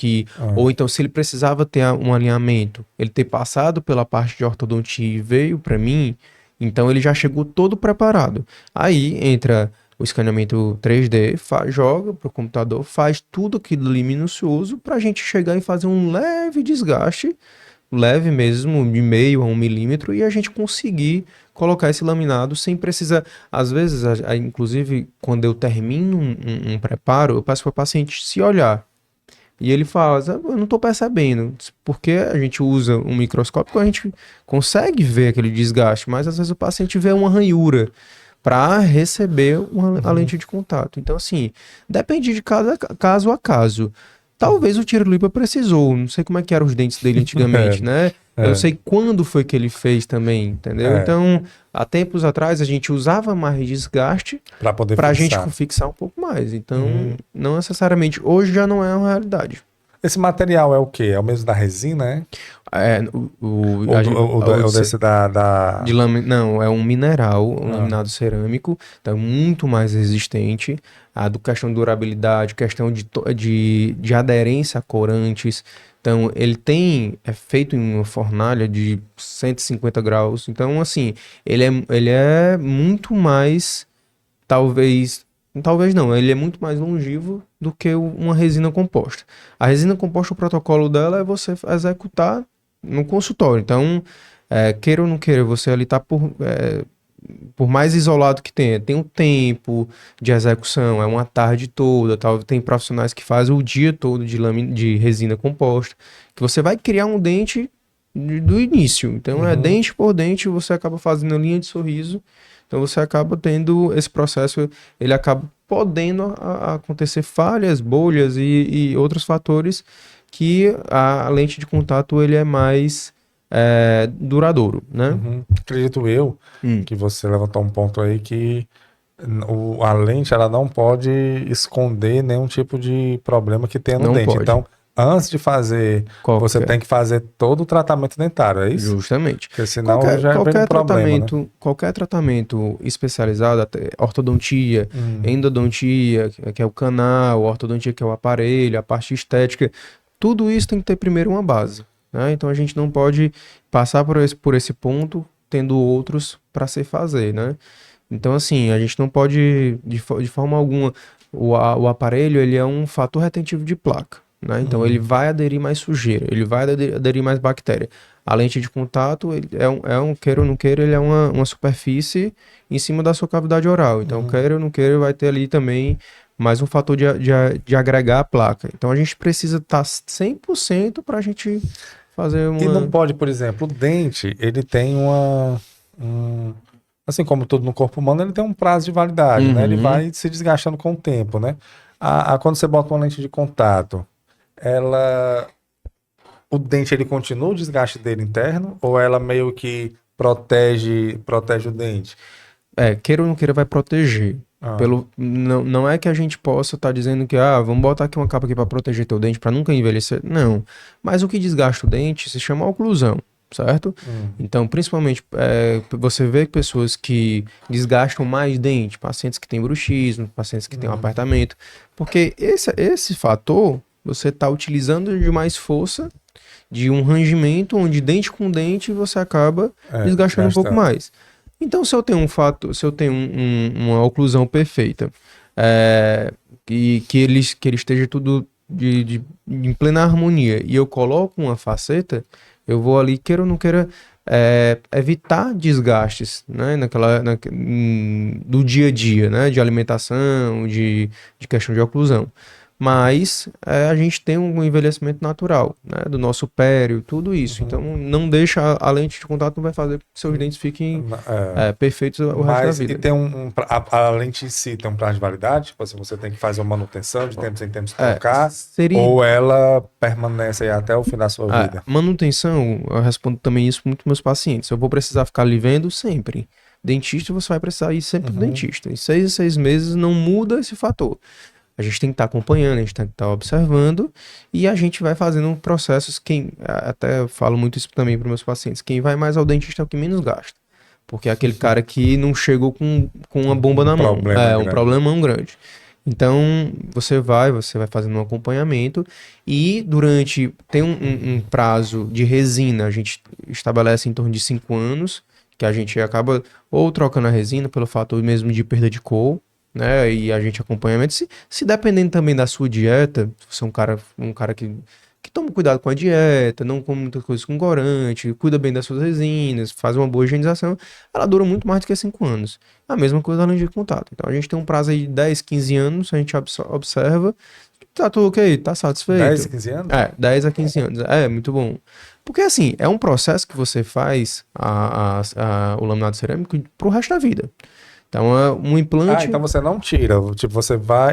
ou então se ele precisava ter um alinhamento, ele ter passado pela parte de ortodontia e veio para mim, então ele já chegou todo preparado. Aí entra o escaneamento 3D, joga para o computador, faz tudo aquilo ali minucioso para a gente chegar e fazer um leve desgaste, leve mesmo, de 0,5 a 1 milímetro, e a gente conseguir colocar esse laminado sem precisar... Às vezes, inclusive, quando eu termino um preparo, eu peço para o paciente se olhar. E ele fala, eu não estou percebendo. Porque a gente usa um microscópio, a gente consegue ver aquele desgaste, mas às vezes o paciente vê uma ranhura. para receber a lente de contato. Então, assim, depende de cada caso a caso. Talvez o Tirolipa precisou, não sei como é que eram os dentes dele antigamente, né? Eu não sei quando foi que ele fez também, entendeu? Então, há tempos atrás, a gente usava mais desgaste para a gente fixar um pouco mais. Então, não necessariamente, hoje já não é uma realidade. Esse material é o quê? É o mesmo da resina, é? Não, é um mineral, um laminado cerâmico, então é muito mais resistente. A questão de durabilidade, questão de aderência a corantes. Então, ele é feito em uma fornalha de 150 graus. Então, assim, ele é muito mais, talvez não, ele é muito mais longevo do que uma resina composta. A resina composta, o protocolo dela é você executar no consultório. Então, queira ou não queira, você ali está por mais isolado que tenha, tem um tempo de execução, é uma tarde toda, tal. Tem profissionais que fazem o dia todo de resina composta, que você vai criar um dente do início. Então, dente por dente, você acaba fazendo a linha de sorriso. Então, você acaba tendo esse processo, ele acaba podendo acontecer falhas, bolhas e outros fatores que a lente de contato ele é mais duradouro, né? Acredito eu que você levantou um ponto aí que a lente ela não pode esconder nenhum tipo de problema que tenha no dente. Pode. Então, antes de fazer, você tem que fazer todo o tratamento dentário, é isso? Justamente. Porque senão já vem um problema, né? Qualquer tratamento especializado, até ortodontia, endodontia, que é o canal, ortodontia, que é o aparelho, a parte estética, tudo isso tem que ter primeiro uma base, né? Então a gente não pode passar por esse ponto tendo outros para se fazer, né? Então assim, a gente não pode de forma alguma, o aparelho ele é um fator retentivo de placa, né? Então ele vai aderir mais sujeira, ele vai aderir mais bactéria. A lente de contato ele queira ou não queira, ele é uma superfície em cima da sua cavidade oral. Então queira ou não queira, vai ter ali também mais um fator de agregar a placa. Então a gente precisa estar 100% para a gente fazer uma... E não pode, por exemplo, o dente, ele tem assim como tudo no corpo humano, ele tem um prazo de validade, né? Ele vai se desgastando com o tempo, né? Quando você bota uma lente de contato, o dente ele continua o desgaste dele interno ou ela meio que protege o dente? Queira ou não queira, vai proteger. Não é que a gente possa estar dizendo que vamos botar aqui uma capa aqui para proteger teu dente para nunca envelhecer. Não. Mas o que desgasta o dente se chama oclusão, certo? Então, principalmente, você vê pessoas que desgastam mais dente, pacientes que têm bruxismo, pacientes que têm um apertamento, porque esse fator você está utilizando de mais força, de um rangimento onde dente com dente você acaba desgastando um pouco mais. Então, se eu tenho uma oclusão perfeita, que ele esteja tudo em plena harmonia, e eu coloco uma faceta, eu vou ali, queira ou não queira, evitar desgastes, né, do dia a dia, né, de alimentação, de questão de oclusão. Mas a gente tem um envelhecimento natural, né, do nosso pério, tudo isso. Então, não deixa a lente de contato, não vai fazer que seus dentes fiquem perfeitos o resto da vida. E tem a lente em si tem um prazo de validade? Tipo assim, você tem que fazer uma manutenção de tempos em tempos trocar? Ou ela permanece aí até o fim da sua vida? Manutenção, eu respondo também isso muito para meus pacientes. Eu vou precisar ficar lhe vendo sempre. Dentista, você vai precisar ir sempre pro dentista. Em 6 em 6 meses não muda esse fator. A gente tem que estar acompanhando, a gente tem que estar observando e a gente vai fazendo processos. Até falo muito isso também para meus pacientes, quem vai mais ao dentista é o que menos gasta. Porque é aquele cara que não chegou com uma bomba na mão. Um problemão grande. Então, você vai fazendo um acompanhamento e tem um prazo de resina, a gente estabelece em torno de 5 anos, que a gente acaba ou trocando a resina pelo fator mesmo de perda de cor, né? E a gente acompanhamento. Se dependendo também da sua dieta, se você é um cara que toma cuidado com a dieta, não come muitas coisas com corante, cuida bem das suas resinas, faz uma boa higienização, ela dura muito mais do que 5 anos. A mesma coisa da lente de contato. Então a gente tem um prazo aí de 10, 15 anos, a gente observa, tá tudo ok, tá satisfeito. 10, 15 anos? 10 a 15 anos. Muito bom. Porque assim, é um processo que você faz o laminado cerâmico pro resto da vida. Então, um implante... então você não tira, tipo,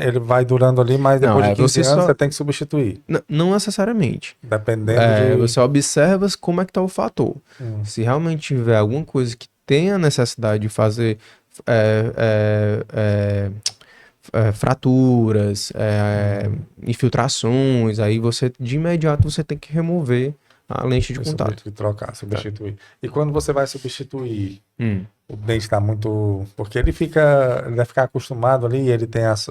ele vai durando ali, mas depois de 15 anos você tem que substituir. Não necessariamente. Dependendo Você observa como é que tá o fator. Se realmente tiver alguma coisa que tenha necessidade de fazer fraturas, infiltrações, aí de imediato você tem que remover a lente de contato. Trocar, substituir. Tá. E quando você vai substituir, o dente está muito... Porque ele vai ficar acostumado ali, ele tem as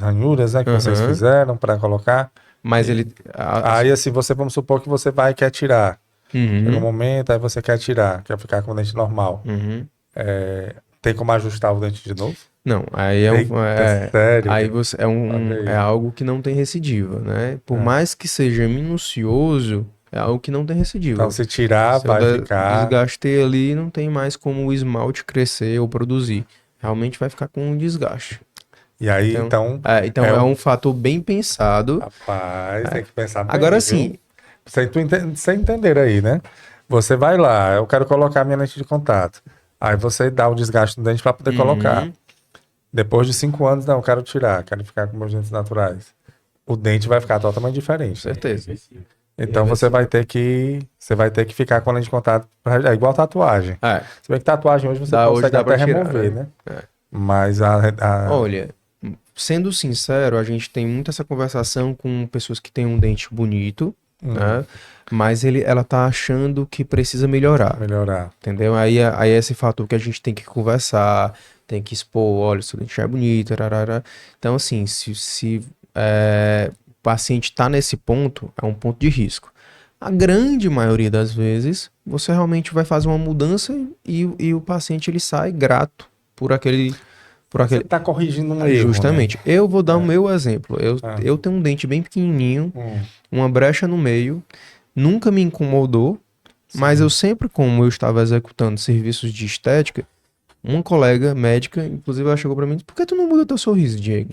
ranhuras, né, que vocês fizeram para colocar. Mas aí assim, vamos supor que você quer tirar. Em um momento, aí você quer tirar, quer ficar com o dente normal. Tem como ajustar o dente de novo? Não, aí sério? Aí é algo que não tem recidiva, né? Por mais que seja minucioso, é algo que não tem recidiva. Então, se tirar, vai ficar... Desgastei ali, não tem mais como o esmalte crescer ou produzir. Realmente vai ficar com um desgaste. E aí, então é um fator bem pensado. Rapaz, tem que pensar bem. Agora sim. Sem entender aí, né? Você vai lá, eu quero colocar minha lente de contato. Aí você dá o desgaste no dente para poder colocar. Depois de 5 anos, não, eu quero tirar, quero ficar com meus dentes naturais. O dente vai ficar totalmente diferente. Certeza. Então você vai ter que ficar com a lente de contato. É igual tatuagem. Se bem que tatuagem hoje você consegue até remover, né? Mas Olha, sendo sincero, a gente tem muito essa conversação com pessoas que têm um dente bonito, né? Mas ela tá achando que precisa melhorar. Entendeu? Aí é esse fator que a gente tem que conversar, tem que expor, olha, seu dente já é bonito, tararara. Então, assim, se o paciente tá nesse ponto, é um ponto de risco. A grande maioria das vezes, você realmente vai fazer uma mudança e o paciente ele sai grato por aquele... Você tá corrigindo um erro, justamente. Né? Eu vou dar o meu exemplo. Eu tenho um dente bem pequenininho, uma brecha no meio, nunca me incomodou, mas eu sempre, como eu estava executando serviços de estética, uma colega médica, inclusive, ela chegou pra mim e disse: por que tu não muda teu sorriso, Diego?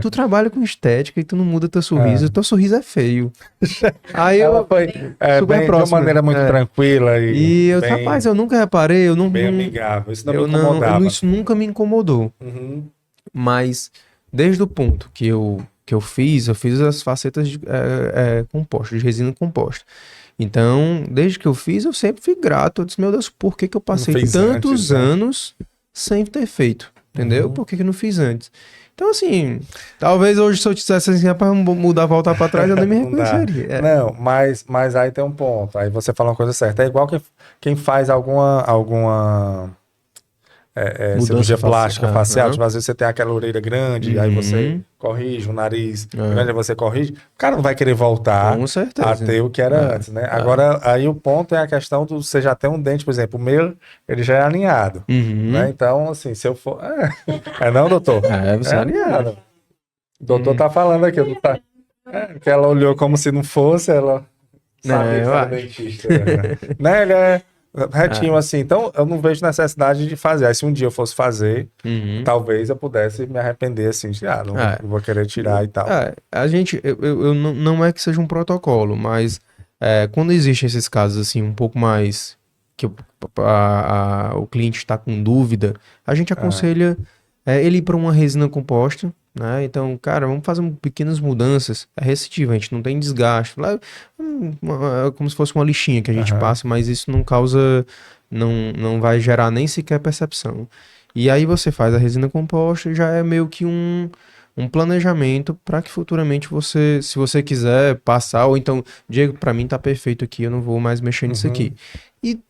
Tu trabalha com estética e tu não muda teu sorriso, teu sorriso é feio. Aí ela foi super próxima, de uma maneira muito tranquila. E eu disse: rapaz, eu nunca reparei, bem amigável, isso não me incomodava. Isso nunca me incomodou. Mas, desde o ponto que eu fiz as facetas de composta, de resina composta. Então, desde que eu fiz, eu sempre fui grato. Eu disse: meu Deus, por que eu passei tantos anos sem ter feito? Entendeu? Por que eu não fiz antes? Então, assim, talvez hoje se eu dissesse assim, para mudar, voltar para trás, eu nem me reconheceria. Não, mas aí tem um ponto. Aí você falou uma coisa certa. É igual quem faz alguma cirurgia plástica facial, tipo, às vezes você tem aquela orelha grande, aí você corrige, o nariz grande, aí você corrige, o cara não vai querer voltar a ter o que era antes, né? Agora, aí o ponto é a questão do você já tem um dente, por exemplo, o meu, ele já é alinhado, né? Então, assim, se eu for... não, doutor? Você é alinhado. O doutor tá falando aqui, que ela olhou como se não fosse, ela sabia que era dentista, né? Ele é retinho assim, então eu não vejo necessidade de fazer. Aí se um dia eu fosse fazer, talvez eu pudesse me arrepender assim, de não vou querer tirar e tal. A gente, eu não é que seja um protocolo, mas quando existem esses casos assim, um pouco mais que o cliente está com dúvida, a gente aconselha ele ir para uma resina composta, né? Então, cara, vamos fazer pequenas mudanças. É recidivo, a gente não tem desgaste. É como se fosse uma lixinha que a gente passa, mas isso não causa, não vai gerar nem sequer percepção. E aí você faz a resina composta, já é meio que um planejamento para que futuramente você, se você quiser passar, ou então, Diego, para mim tá perfeito aqui, eu não vou mais mexer nisso aqui.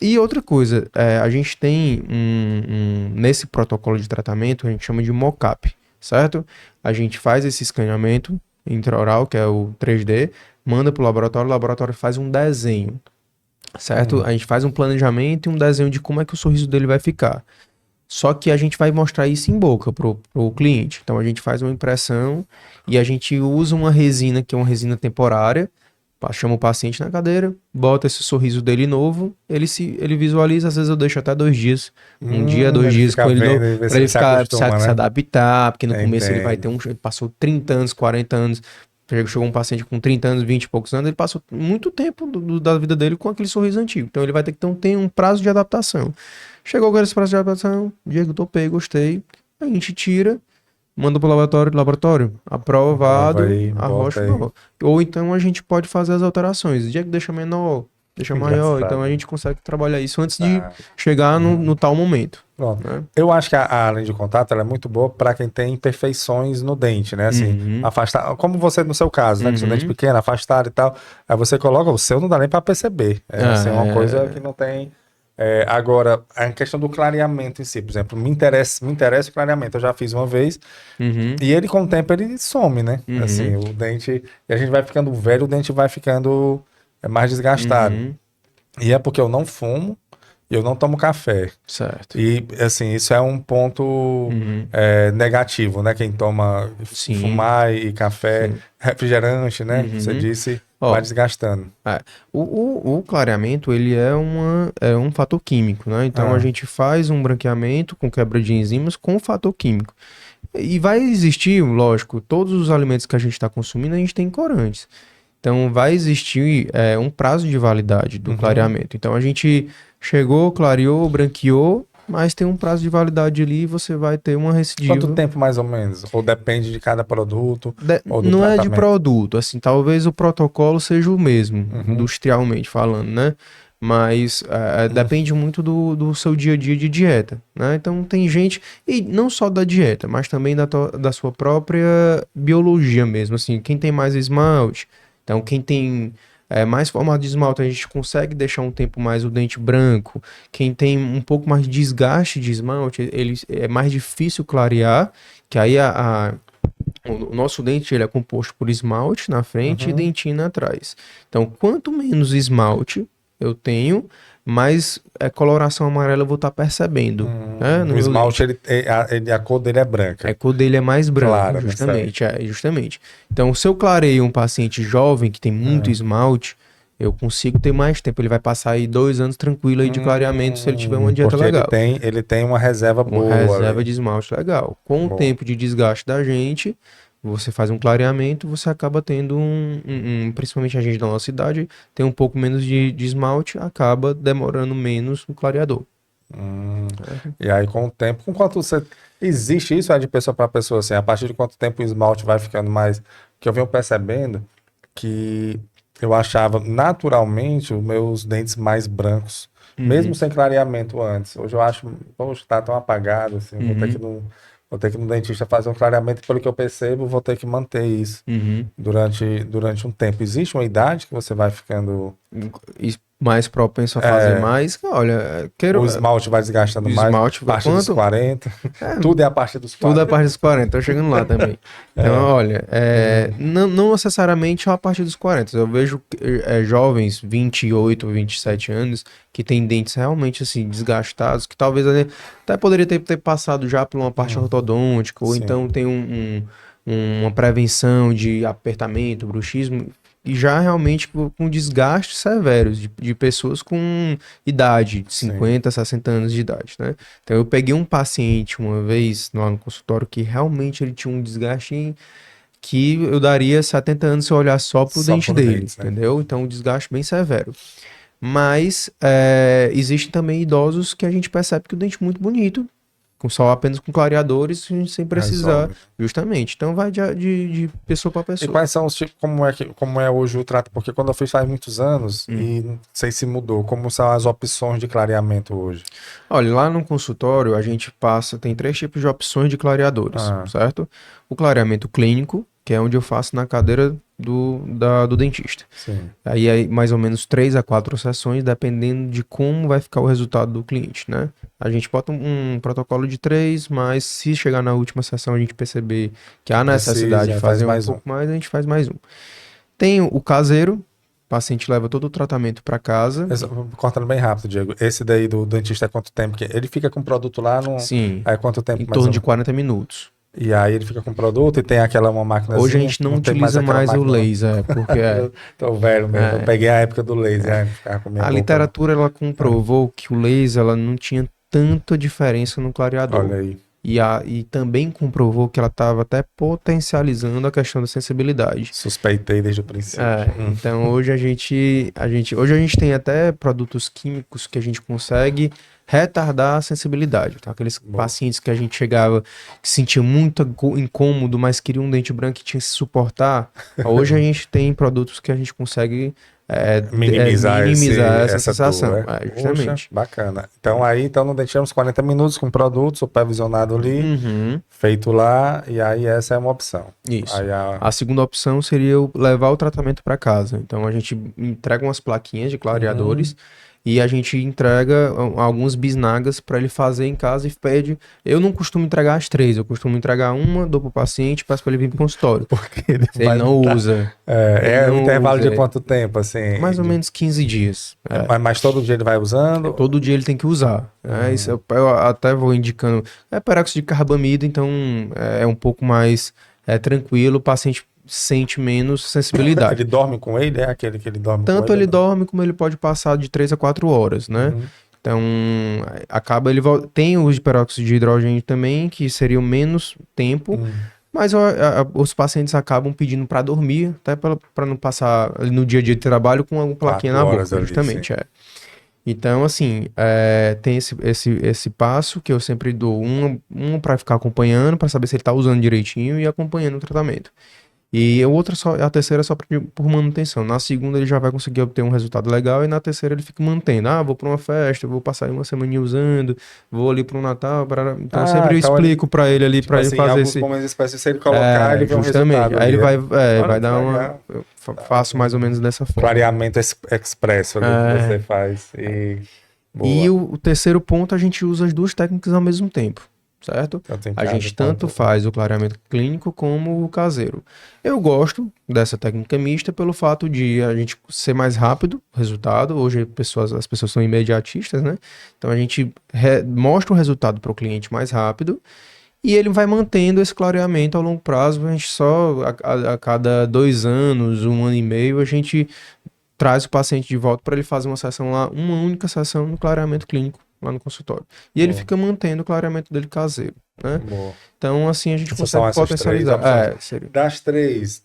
E outra coisa, a gente tem nesse protocolo de tratamento, a gente chama de mock-up, certo? A gente faz esse escaneamento intraoral, que é o 3D, manda para o laboratório faz um desenho, certo? A gente faz um planejamento e um desenho de como é que o sorriso dele vai ficar. Só que a gente vai mostrar isso em boca pro cliente. Então a gente faz uma impressão e a gente usa uma resina, que é uma resina temporária, chama o paciente na cadeira, bota esse sorriso dele novo, ele visualiza, às vezes eu deixo até 2 dias, um dia, 2 dias com ele novo, pra ele ficar, se adaptar, porque no começo ele vai ter ele passou 30 anos, 40 anos Chegou um paciente com 30 anos, 20 e poucos anos, ele passou muito tempo da vida dele com aquele sorriso antigo. Então ele vai ter que ter um prazo de adaptação. Chegou agora esse prazo de adaptação, Diego, topei, gostei. A gente tira, manda pro laboratório, aprovado, arrocha. Ou então a gente pode fazer as alterações. Diego deixa menor, deixa maior. Então a gente consegue trabalhar isso antes de chegar no tal momento. Pronto. Né? Eu acho que a lente de contato ela é muito boa para quem tem imperfeições no dente, né? Assim, afastar, como você no seu caso, né? Que seu dente pequeno, afastado e tal. Aí você coloca, o seu não dá nem para perceber. Assim, uma coisa que não tem. Agora, a questão do clareamento em si, por exemplo, me interessa o clareamento. Eu já fiz uma vez e ele, com o tempo, ele some, né? Assim, o dente. E a gente vai ficando velho, o dente vai ficando mais desgastado. E é porque eu não fumo. Eu não tomo café. Certo. E, assim, isso é um ponto negativo, né? Quem toma fumar e café, refrigerante, né? Você disse, vai desgastando. O clareamento, ele é um fator químico, né? Então, a gente faz um branqueamento com quebra de enzimas com fator químico. E vai existir, lógico, todos os alimentos que a gente está consumindo, a gente tem corantes. Então, vai existir um prazo de validade do clareamento. Então, a gente chegou, clareou, branqueou, mas tem um prazo de validade ali e você vai ter uma recidiva. Quanto tempo, mais ou menos? Ou depende de cada produto? Ou do não tratamento? É de produto. Assim, talvez o protocolo seja o mesmo, industrialmente falando, né? Mas depende muito do seu dia a dia de dieta, né? Então, tem gente... E não só da dieta, mas também da sua própria biologia mesmo. Assim, quem tem mais esmalte... Então, quem tem mais formato de esmalte, a gente consegue deixar um tempo mais o dente branco. Quem tem um pouco mais de desgaste de esmalte, é mais difícil clarear, que aí o nosso dente ele é composto por esmalte na frente e dentina atrás. Então, quanto menos esmalte eu tenho, mais coloração amarela eu vou estar percebendo. Né? O esmalte, a cor dele é branca. A cor dele é mais branca, Claro, justamente. Então, se eu clareio um paciente jovem que tem muito esmalte, eu consigo ter mais tempo. Ele vai passar aí 2 anos tranquilo aí de clareamento se ele tiver uma dieta legal. Ele tem uma reserva boa. Uma reserva de esmalte legal. Com o tempo de desgaste da gente, você faz um clareamento, você acaba tendo principalmente a gente da nossa idade, tem um pouco menos de esmalte, acaba demorando menos no clareador. E aí, com o tempo, com quanto você... Existe isso de pessoa para pessoa, assim, a partir de quanto tempo o esmalte vai ficando mais... Que eu venho percebendo que eu achava naturalmente os meus dentes mais brancos, mesmo sem clareamento antes. Hoje eu acho, poxa, tá tão apagado, assim, vou ter que ir no dentista fazer um clareamento, pelo que eu percebo, vou ter que manter isso durante um tempo. Existe uma idade que você vai ficando... Mais propenso a fazer mais? Olha, o esmalte vai desgastando mais, a partir dos 40. Tudo é a partir dos 40. Tudo é a partir dos 40, tô chegando lá também. Então, olha, não necessariamente a partir dos 40. Eu vejo jovens, 28, 27 anos, que têm dentes realmente assim, desgastados, que talvez até poderia ter passado já por uma parte ortodôntica, ou então tem uma prevenção de apertamento, bruxismo, e já realmente com desgastes severos de pessoas com idade, de 50, 60 anos de idade, né? Então eu peguei um paciente uma vez lá no consultório que realmente ele tinha um desgaste que eu daria 70 anos se eu olhar só pro dente dele, entendeu? Então um desgaste bem severo. Mas existem também idosos que a gente percebe que o dente é muito bonito, apenas com clareadores, sem precisar. Justamente. Então vai de pessoa para pessoa. E quais são os tipos, como é hoje o trato? Porque quando eu fiz faz muitos anos, e não sei se mudou, como são as opções de clareamento hoje? Olha, lá no consultório a gente tem 3 tipos de opções de clareadores, certo? O clareamento clínico, que é onde eu faço na cadeira do dentista. Sim. Aí é mais ou menos 3 a 4 sessões, dependendo de como vai ficar o resultado do cliente, né? A gente bota um protocolo de 3, mas se chegar na última sessão a gente perceber que há necessidade de fazer um pouco mais, a gente faz mais um. Tem o caseiro, o paciente leva todo o tratamento para casa. Cortando bem rápido, Diego. Esse daí do dentista é quanto tempo? Ele fica com o produto lá? Sim. Aí quanto tempo? Em torno de 40 minutos. E aí ele fica com o produto e tem uma máquina. Hoje a gente não utiliza mais o laser, porque tô velho mesmo, eu peguei a época do laser. A literatura ela comprovou que o laser ela não tinha tanta diferença no clareador. Olha aí. e também comprovou que ela estava até potencializando a questão da sensibilidade. Suspeitei desde o princípio. Então hoje a gente tem até produtos químicos que a gente consegue retardar a sensibilidade. Então, aqueles pacientes que a gente chegava, que sentia muito incômodo, mas queria um dente branco e tinha que se suportar, hoje a gente tem produtos que a gente consegue minimizar essa sensação. Dor, justamente. Poxa, bacana. Então não deixamos 40 minutos com produto supervisionado ali, feito lá, e aí essa é uma opção. Isso. Aí a segunda opção seria eu levar o tratamento para casa. Então a gente entrega umas plaquinhas de clareadores, e a gente entrega alguns bisnagas para ele fazer em casa e pede. Eu não costumo entregar as 3, eu costumo entregar uma, dou pro paciente, peço para ele vir pro consultório. Porque ele não usa. Um intervalo de quanto tempo, assim? Mais ou menos 15 dias. Mas todo dia ele vai usando? Todo dia ele tem que usar. Isso eu até vou indicando. É peróxido de carbamida, então é um pouco mais tranquilo, o paciente sente menos sensibilidade. Ele dorme com ele? É aquele que ele dorme Tanto com ele? Tanto ele dorme como ele pode passar de 3 a 4 horas, né? Então, acaba ele... Tem o uso de peróxido de hidrogênio também, que seria o menos tempo, mas os pacientes acabam pedindo para dormir, até para não passar no dia a dia de trabalho com uma plaquinha na boca, justamente. Então, assim, tem esse passo que eu sempre dou, um para ficar acompanhando, para saber se ele está usando direitinho e acompanhando o tratamento. E a terceira é só por manutenção. Na segunda ele já vai conseguir obter um resultado legal e na terceira ele fica mantendo. Vou para uma festa, vou passar uma semaninha usando, vou ali para um Natal. Então eu sempre explico para ele ali, para ele fazer esse... espécies, se ele colocar, ele vê um resultado. Aí ele vai dar uma... Eu faço mais ou menos dessa forma. Clareamento expresso ali que você faz. E o terceiro ponto, a gente usa as duas técnicas ao mesmo tempo. Certo? A gente tanto faz o clareamento clínico como o caseiro. Eu gosto dessa técnica mista pelo fato de a gente ser mais rápido o resultado. Hoje as pessoas são imediatistas, né? Então a gente mostra o resultado para o cliente mais rápido e ele vai mantendo esse clareamento ao longo prazo. A gente só a cada 2 anos, 1 ano e meio, a gente traz o paciente de volta para ele fazer uma sessão lá, uma única sessão no clareamento clínico lá no consultório. E ele fica mantendo o clareamento dele caseiro, né? Então, assim, a gente consegue potencializar. Das 3,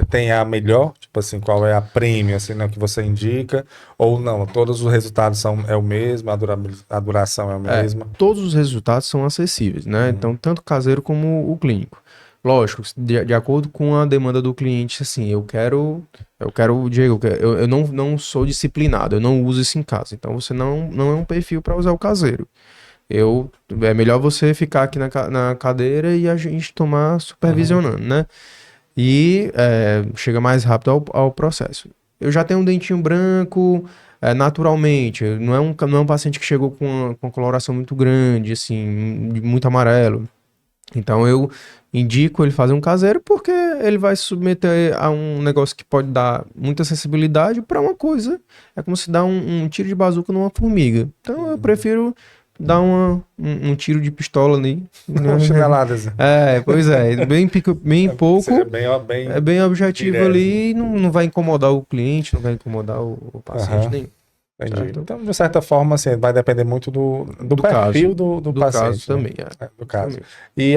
tem a melhor? Tipo assim, qual é a premium, assim, né, que você indica? Ou não? Todos os resultados é o mesmo? A duração é a mesma? Todos os resultados são acessíveis, né? Então, tanto o caseiro como o clínico. Lógico, de acordo com a demanda do cliente, assim, eu quero, Diego, eu não sou disciplinado, eu não uso isso em casa, então você não é um perfil para usar o caseiro. É melhor você ficar aqui na cadeira e a gente tomar supervisionando, né? E chega mais rápido ao processo. Eu já tenho um dentinho branco, naturalmente, não é um paciente que chegou com uma coloração muito grande, assim, muito amarelo. Então eu indico ele fazer um caseiro porque ele vai se submeter a um negócio que pode dar muita sensibilidade para uma coisa. É como se dar um tiro de bazuca numa formiga. Então eu prefiro dar um tiro de pistola ali. Chineladas. Pois é. Bem pouco. É bem objetivo direto. Ali. Não vai incomodar o cliente, não vai incomodar o paciente nenhum. Entendi. Certo? Então, de certa forma, assim, vai depender muito do perfil do paciente. Caso também, do caso. Também. E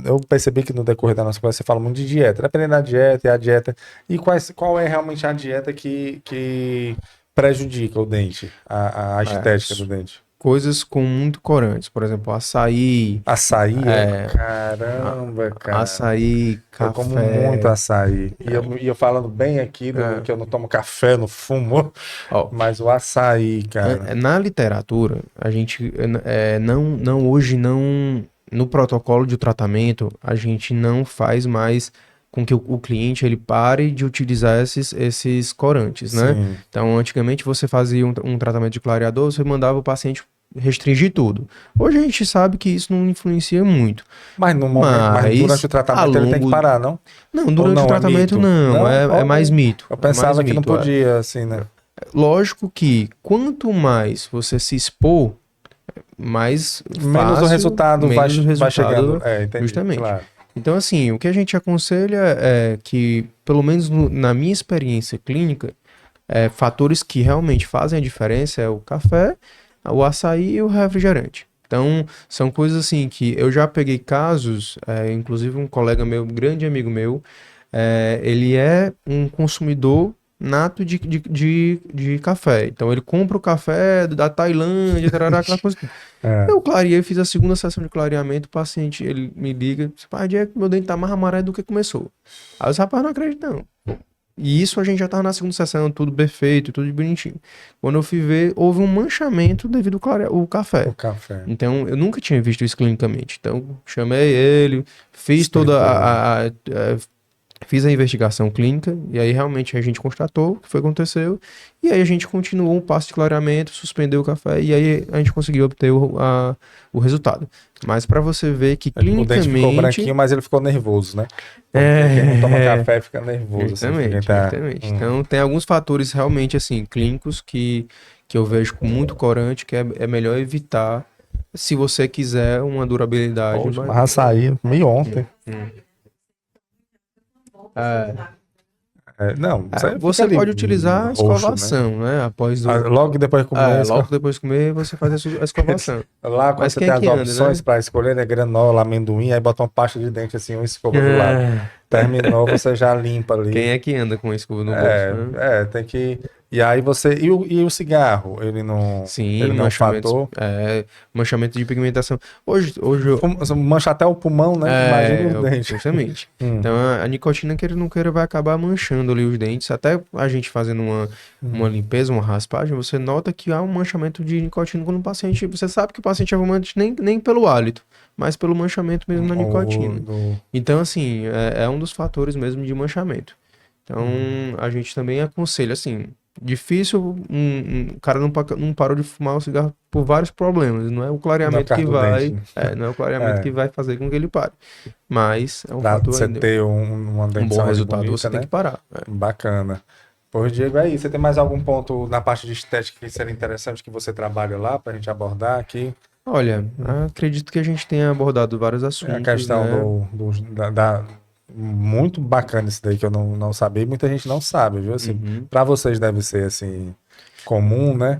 eu percebi que no decorrer da nossa conversa você fala muito de dieta. Dependendo da dieta, a dieta. E qual é realmente a dieta que prejudica o dente, a estética do dente? Coisas com muito corantes, por exemplo, açaí. Açaí? Caramba, cara. Açaí, café. Eu como muito açaí. E eu falando bem aqui que eu não tomo café, não fumo, mas o açaí, cara. Na literatura, a gente hoje no protocolo de tratamento, a gente não faz mais com que o cliente ele pare de utilizar esses corantes, né? Sim. Então, antigamente você fazia um tratamento de clareador, você mandava o paciente restringir tudo. Hoje a gente sabe que isso não influencia muito. Mas durante o tratamento ele tem que parar, não? Não, durante o tratamento não. É mais mito. Eu pensava que não podia, assim, né? Lógico que quanto mais você se expor, menos o resultado vai chegando. Entendi, justamente. Claro. Então, assim, o que a gente aconselha é que, pelo menos na minha experiência clínica, fatores que realmente fazem a diferença é o café, o açaí e o refrigerante. Então, são coisas assim que eu já peguei casos, inclusive um colega meu, um grande amigo meu, ele é um consumidor nato de café. Então, ele compra o café da Tailândia, tarará, aquela coisa. Eu clareei, fiz a segunda sessão de clareamento, o paciente, ele me liga, pai, Diego, meu dente tá mais amarelo do que começou. Aí os rapazes não acreditam. E isso a gente já tava na segunda sessão, tudo perfeito, tudo bonitinho. Quando eu fui ver, houve um manchamento devido ao café. O café. Então, eu nunca tinha visto isso clinicamente. Então, chamei ele, fiz toda fiz a investigação clínica, e aí realmente a gente constatou o que foi que aconteceu, e aí a gente continuou um passo de clareamento, suspendeu o café, e aí a gente conseguiu obter o resultado. Mas para você ver que clinicamente... O dente ficou branquinho, mas ele ficou nervoso, né? Quem não toma café fica nervoso. Exatamente, exatamente. Então, tem alguns fatores realmente, assim, clínicos que eu vejo com muito corante, que é melhor evitar, se você quiser uma durabilidade. Poxa, mas açaí, meio ontem. Não, você pode utilizar a escovação, né? Após logo depois de comer. Logo depois de comer, você faz a escovação. Lá, quando você tem as opções, né, para escolher, né? Granola, amendoim, aí bota uma pasta de dente assim, uma escova do lado. Terminou, você já limpa ali. Quem é que anda com escova no bolso? Né? Tem que... E aí você... E o cigarro? Ele não... Sim, ele não fator? Manchamento de pigmentação. Hoje mancha até o pulmão, né? Imagina os dentes. Justamente. Então, a nicotina, queira ou não queira, vai acabar manchando ali os dentes. Até a gente fazendo uma limpeza, uma raspagem, você nota que há um manchamento de nicotina quando o paciente... Você sabe que o paciente é fumante nem pelo hálito, mas pelo manchamento mesmo na nicotina. Então, assim, é um dos fatores mesmo de manchamento. Então, a gente também aconselha, assim... Difícil, o cara não parou de fumar o cigarro por vários problemas. Não é o clareamento que vai. Dente, né? Não é o clareamento que vai fazer com que ele pare. Mas é um fator. Você ter uma um bom resultado, bonita, você tem que parar. Bacana. Pois, Diego, aí, você tem mais algum ponto na parte de estética que seria interessante que você trabalha lá pra gente abordar aqui? Olha, acredito que a gente tenha abordado vários assuntos. A questão muito bacana isso daí que eu não sabia e muita gente não sabe, viu? Assim, para vocês deve ser assim comum, né?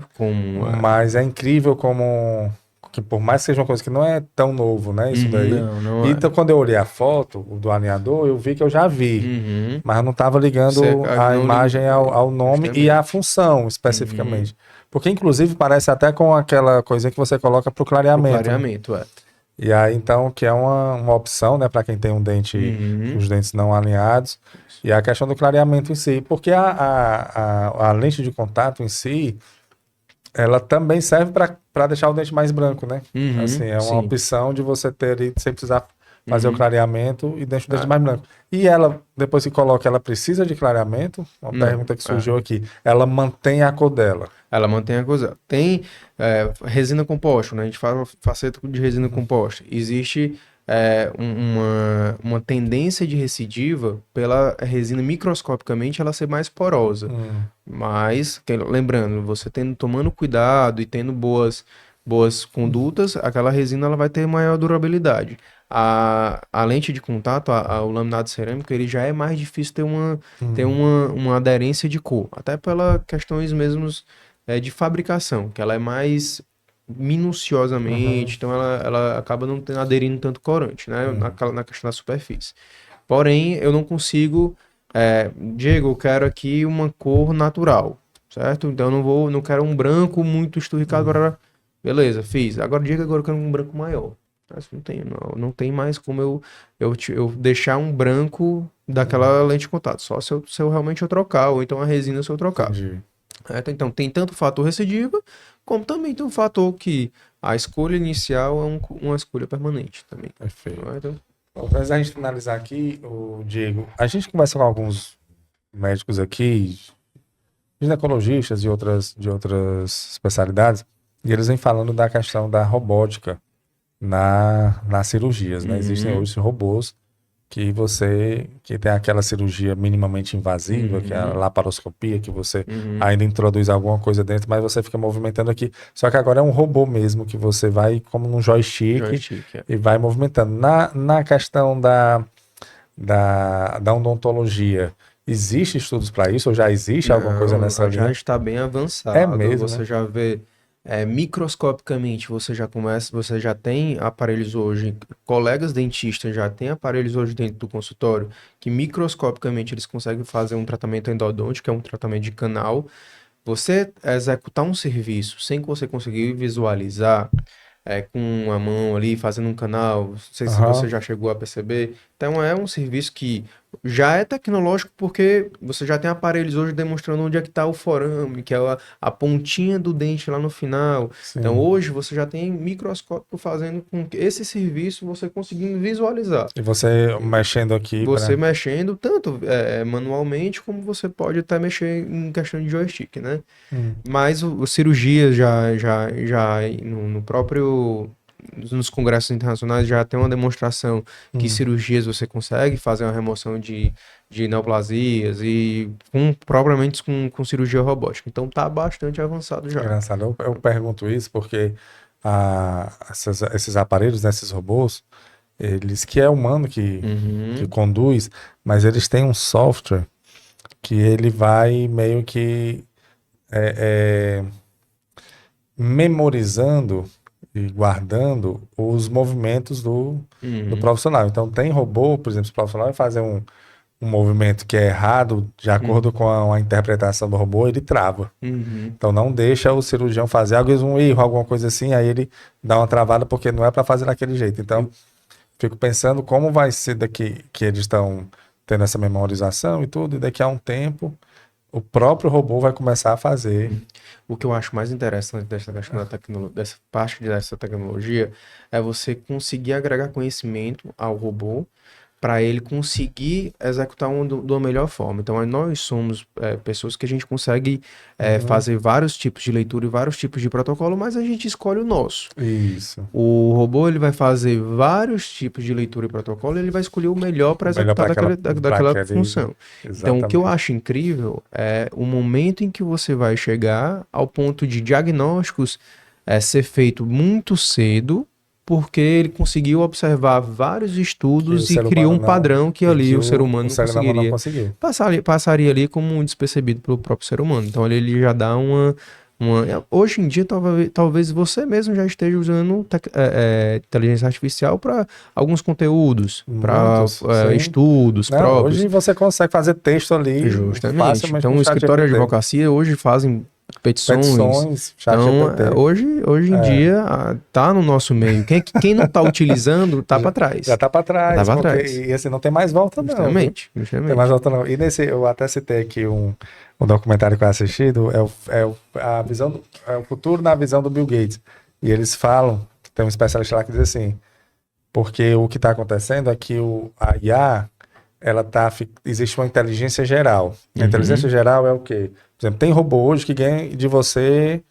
Mas é incrível como que por mais que seja uma coisa que não é tão novo, né? Isso daí. Não então, quando eu olhei a foto do alinhador, eu vi que eu já vi. Mas eu não estava ligando a imagem ao nome e à função especificamente. Porque, inclusive, parece até com aquela coisinha que você coloca pro clareamento. Clareamento, E aí, então, que é uma opção, né, para quem tem um dente, os dentes não alinhados. E a questão do clareamento em si. Porque a lente de contato em si, ela também serve para deixar o dente mais branco, né? Assim, é uma opção de você ter, sem precisar fazer o clareamento e deixa o dente mais branco. E ela, depois que coloca, ela precisa de clareamento? Uma pergunta que surgiu aqui. Ela mantém a cor dela? Ela mantém a cor. Tem resina composta, né? A gente fala faceta de resina composta. Existe uma tendência de recidiva pela resina microscopicamente ela ser mais porosa. Mas, lembrando, você tomando cuidado e tendo boas condutas, aquela resina ela vai ter maior durabilidade. A lente de contato, o laminado cerâmico, ele já é mais difícil ter uma aderência de cor. Até pelas questões mesmos de fabricação, que ela é mais minuciosamente, então ela acaba não aderindo tanto corante, né? Na questão da superfície. Porém, eu não consigo... Diego, eu quero aqui uma cor natural, certo? Então eu não quero um branco muito esturricado. Beleza, fiz. Agora, Diego, eu quero um branco maior. Mas não tem mais como eu deixar um branco daquela lente de contato. Só se eu realmente trocar, ou então a resina se eu trocar. Então, tem tanto o fator recidiva, como também tem um fator que a escolha inicial é uma escolha permanente também. Perfeito. Então, antes da gente finalizar aqui, Diego, a gente conversa com alguns médicos aqui, ginecologistas de outras especialidades, e eles vêm falando da questão da robótica nas cirurgias, né? Existem hoje robôs que tem aquela cirurgia minimamente invasiva, que é a laparoscopia, que você ainda introduz alguma coisa dentro, mas você fica movimentando aqui. Só que agora é um robô mesmo, que você vai como num joystick e vai movimentando. Na questão da odontologia, existe estudos para isso? Ou já existe alguma coisa nessa linha? Já está bem avançado. É mesmo, você né? já vê microscopicamente você já tem aparelhos hoje, colegas dentistas já têm aparelhos hoje dentro do consultório, que microscopicamente eles conseguem fazer um tratamento endodôntico, que é um tratamento de canal. Você executar um serviço sem que você conseguir visualizar com a mão ali, fazendo um canal, não sei se você já chegou a perceber. Então é um serviço que já é tecnológico porque você já tem aparelhos hoje demonstrando onde é que está o forame, que é a pontinha do dente lá no final. Sim. Então hoje você já tem microscópio fazendo com que esse serviço você conseguindo visualizar. E você mexendo aqui. Você mexendo tanto manualmente como você pode até mexer em questão de joystick, né? Mas o cirurgia já no próprio nos congressos internacionais já tem uma demonstração que cirurgias você consegue fazer uma remoção de neoplasias e propriamente com cirurgia robótica. Então tá bastante avançado já. Engraçado. Eu pergunto isso porque esses aparelhos, né, esses robôs, eles que é humano que conduz, mas eles têm um software que ele vai meio que memorizando e guardando os movimentos do profissional. Então tem robô, por exemplo, se o profissional vai fazer um movimento que é errado, de acordo com a interpretação do robô, ele trava. Então não deixa o cirurgião fazer um erro, alguma coisa assim, aí ele dá uma travada porque não é para fazer daquele jeito. Então fico pensando como vai ser daqui que eles estão tendo essa memorização e tudo, e daqui a um tempo o próprio robô vai começar a fazer. O que eu acho mais interessante dessa questão dessa parte dessa tecnologia é você conseguir agregar conhecimento ao robô para ele conseguir executar da melhor forma. Então, nós somos pessoas que a gente consegue fazer vários tipos de leitura e vários tipos de protocolo, mas a gente escolhe o nosso. Isso. O robô ele vai fazer vários tipos de leitura e protocolo e ele vai escolher o melhor para executar daquela função. Exatamente. Então, o que eu acho incrível é o momento em que você vai chegar ao ponto de diagnósticos ser feito muito cedo, porque ele conseguiu observar vários estudos e criou um padrão que ali o ser humano não conseguiria. Passaria ali como despercebido pelo próprio ser humano. Então ele já dá hoje em dia, talvez você mesmo já esteja usando inteligência artificial para alguns conteúdos, para estudos próprios. Hoje você consegue fazer texto ali. Justamente. Então, o escritório de advocacia hoje fazem petições. Então, hoje em dia, tá no nosso meio. Quem não tá utilizando, tá para trás. Já tá para trás. E assim, não tem mais volta, não. Justamente. Não tem mais volta, não. E eu até citei aqui um documentário que eu assisti, a visão o futuro na visão do Bill Gates. E eles falam, tem um especialista lá que diz assim, porque o que está acontecendo é que a IA, existe uma inteligência geral. A inteligência geral é o quê? Por exemplo, tem robô hoje que ganha de você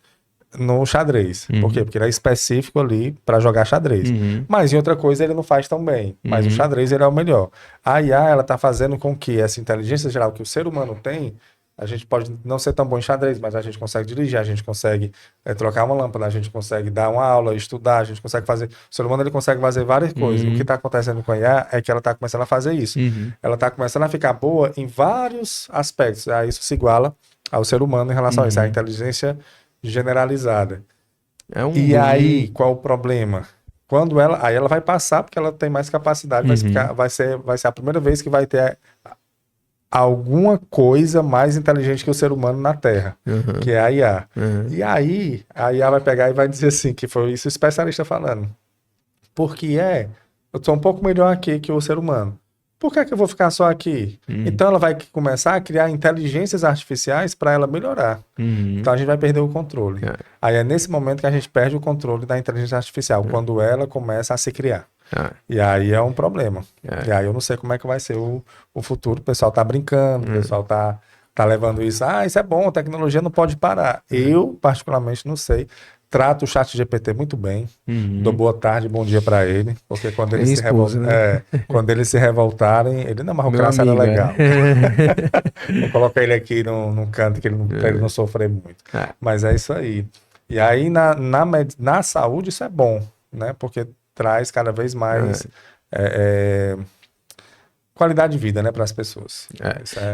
no xadrez. Por quê? Porque ele é específico ali para jogar xadrez. Mas em outra coisa ele não faz tão bem. Mas o xadrez ele é o melhor. A IA, ela está fazendo com que essa inteligência geral que o ser humano tem, a gente pode não ser tão bom em xadrez, mas a gente consegue dirigir, a gente consegue trocar uma lâmpada, a gente consegue dar uma aula, estudar, a gente consegue fazer... O ser humano ele consegue fazer várias coisas. O que está acontecendo com a IA é que ela está começando a fazer isso. Ela está começando a ficar boa em vários aspectos. Aí isso se iguala ao ser humano em relação a isso, a inteligência generalizada. E aí, qual o problema? Aí ela vai passar, porque ela tem mais capacidade, vai ser a primeira vez que vai ter alguma coisa mais inteligente que o ser humano na Terra, que é a IA. E aí, a IA vai pegar e vai dizer assim, que foi isso o especialista falando, porque eu sou um pouco melhor aqui que o ser humano. Por que eu vou ficar só aqui? Então ela vai começar a criar inteligências artificiais para ela melhorar. Então a gente vai perder o controle. Aí é nesse momento que a gente perde o controle da inteligência artificial, quando ela começa a se criar. E aí é um problema. E aí eu não sei como é que vai ser o futuro. O pessoal tá brincando, o pessoal tá levando isso. Isso é bom, a tecnologia não pode parar. Eu, particularmente, não sei. Trato o ChatGPT muito bem. Dou boa tarde, bom dia para ele. Porque quando eles quando eles se revoltarem, ele não, mas o Crasso era legal. Vou colocar ele aqui num canto que pra ele não sofrer muito. Mas é isso aí. E aí na saúde isso é bom, né? Porque traz cada vez mais qualidade de vida, né, para as pessoas.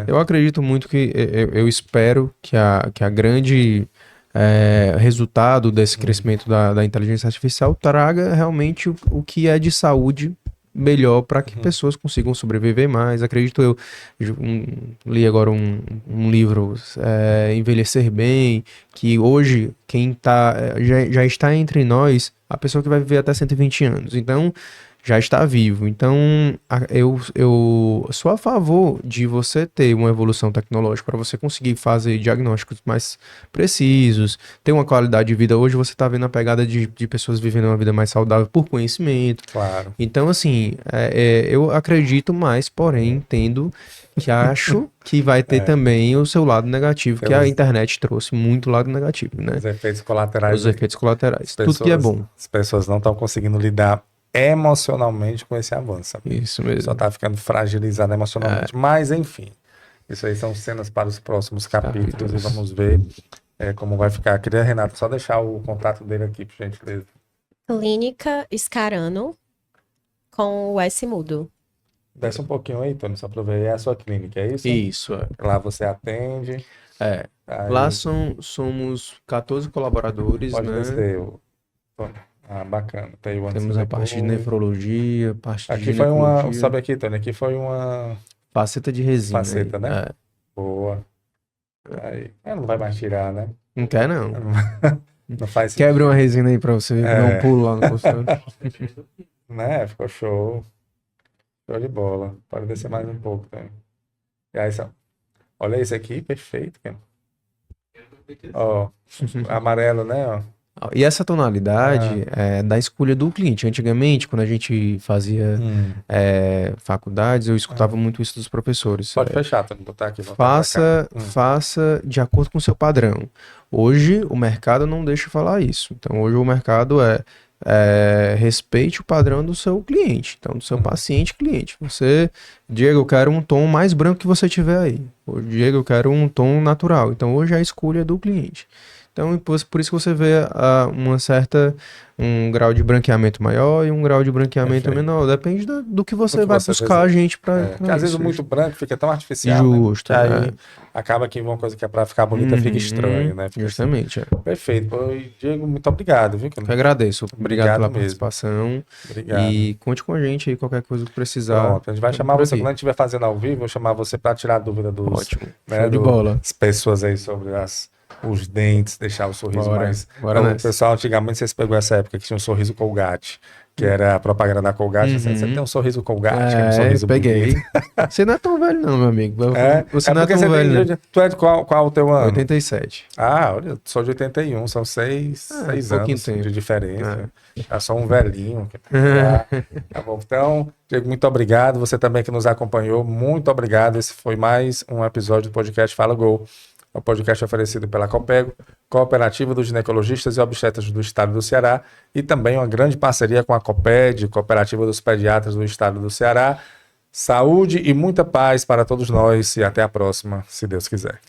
Eu acredito muito que eu espero que a grande resultado desse crescimento da inteligência artificial traga realmente o que é de saúde melhor para que pessoas consigam sobreviver mais. Acredito eu, li agora um livro, Envelhecer Bem, que hoje quem já está entre nós, a pessoa que vai viver até 120 anos. Então, já está vivo. Então, eu sou a favor de você ter uma evolução tecnológica para você conseguir fazer diagnósticos mais precisos, ter uma qualidade de vida. Hoje você está vendo a pegada de pessoas vivendo uma vida mais saudável por conhecimento. Claro. Então, assim, eu acredito mais, porém, entendo que acho que vai ter também o seu lado negativo, que a internet trouxe muito lado negativo, né? Os efeitos colaterais. Os efeitos colaterais. Tudo que é bom. As pessoas não estão conseguindo lidar emocionalmente com esse avanço. Isso mesmo. Só tá ficando fragilizado emocionalmente. Mas, enfim, isso aí são cenas para os próximos capítulos. E vamos ver como vai ficar. Queria, Renata, só deixar o contato dele aqui, por gentileza. Clínica Scarano com o S mudo. Desce um pouquinho aí, Tony, só para ver. É a sua clínica, é isso? Isso. Lá você atende. Aí... Lá somos 14 colaboradores, Pode né? descer, Tony. Bacana. Temos a parte de nefrologia, parte aqui de foi ginecologia. uma. Sabe aqui, Tony? Aqui foi uma. Faceta de resina. Faceta, né? Boa. Aí. Não vai mais tirar, né? Não quer, não. Não faz. Quebra uma resina aí pra você dar um pulo lá no consultório. Né? Ficou show. Show de bola. Pode descer mais um pouco também. E aí, olha esse aqui, perfeito, cara. Ó, amarelo, né? Ó. E essa tonalidade é da escolha do cliente. Antigamente, quando a gente fazia faculdades, eu escutava muito isso dos professores. Pode fechar, tá? Botar aqui. Faça de acordo com o seu padrão. Hoje, o mercado não deixa falar isso. Então, hoje o mercado respeite o padrão do seu cliente, então do seu paciente cliente. Diego, eu quero um tom mais branco que você tiver aí. Diego, eu quero um tom natural. Então, hoje é a escolha do cliente. Então, por isso que você vê um grau de branqueamento maior e um grau de branqueamento menor. Depende do que você vai buscar a gente para. Às vezes o muito branco fica tão artificial. Justo. Né? Aí acaba que uma coisa que é para ficar bonita fica estranho, né? Fica justamente. Assim. Perfeito. Diego, muito obrigado. Viu? Eu agradeço. Obrigado pela participação. Obrigado. E conte com a gente aí, qualquer coisa que precisar. Pronto, a gente vai chamar você, quando a gente estiver fazendo ao vivo, vou chamar você para tirar a dúvida dos. Ótimo. Show de bola. As pessoas aí sobre os dentes, deixar o sorriso mais... Bora o pessoal, antigamente, vocês pegou essa época que tinha um sorriso Colgate, que era a propaganda da Colgate. Você tem um sorriso Colgate, que é um sorriso peguei. Você não é tão velho não, meu amigo. Você não é tão velho, né? Tu é de qual o teu ano? 87. Olha, eu sou de 81, são seis anos de diferença. Já sou um velhinho. Tá bom, então, Diego, muito obrigado. Você também que nos acompanhou, muito obrigado. Esse foi mais um episódio do podcast Fala Gol. O podcast oferecido pela Copego, Cooperativa dos Ginecologistas e Obstetras do Estado do Ceará, e também uma grande parceria com a COPED, Cooperativa dos Pediatras do Estado do Ceará. Saúde e muita paz para todos nós e até a próxima, se Deus quiser.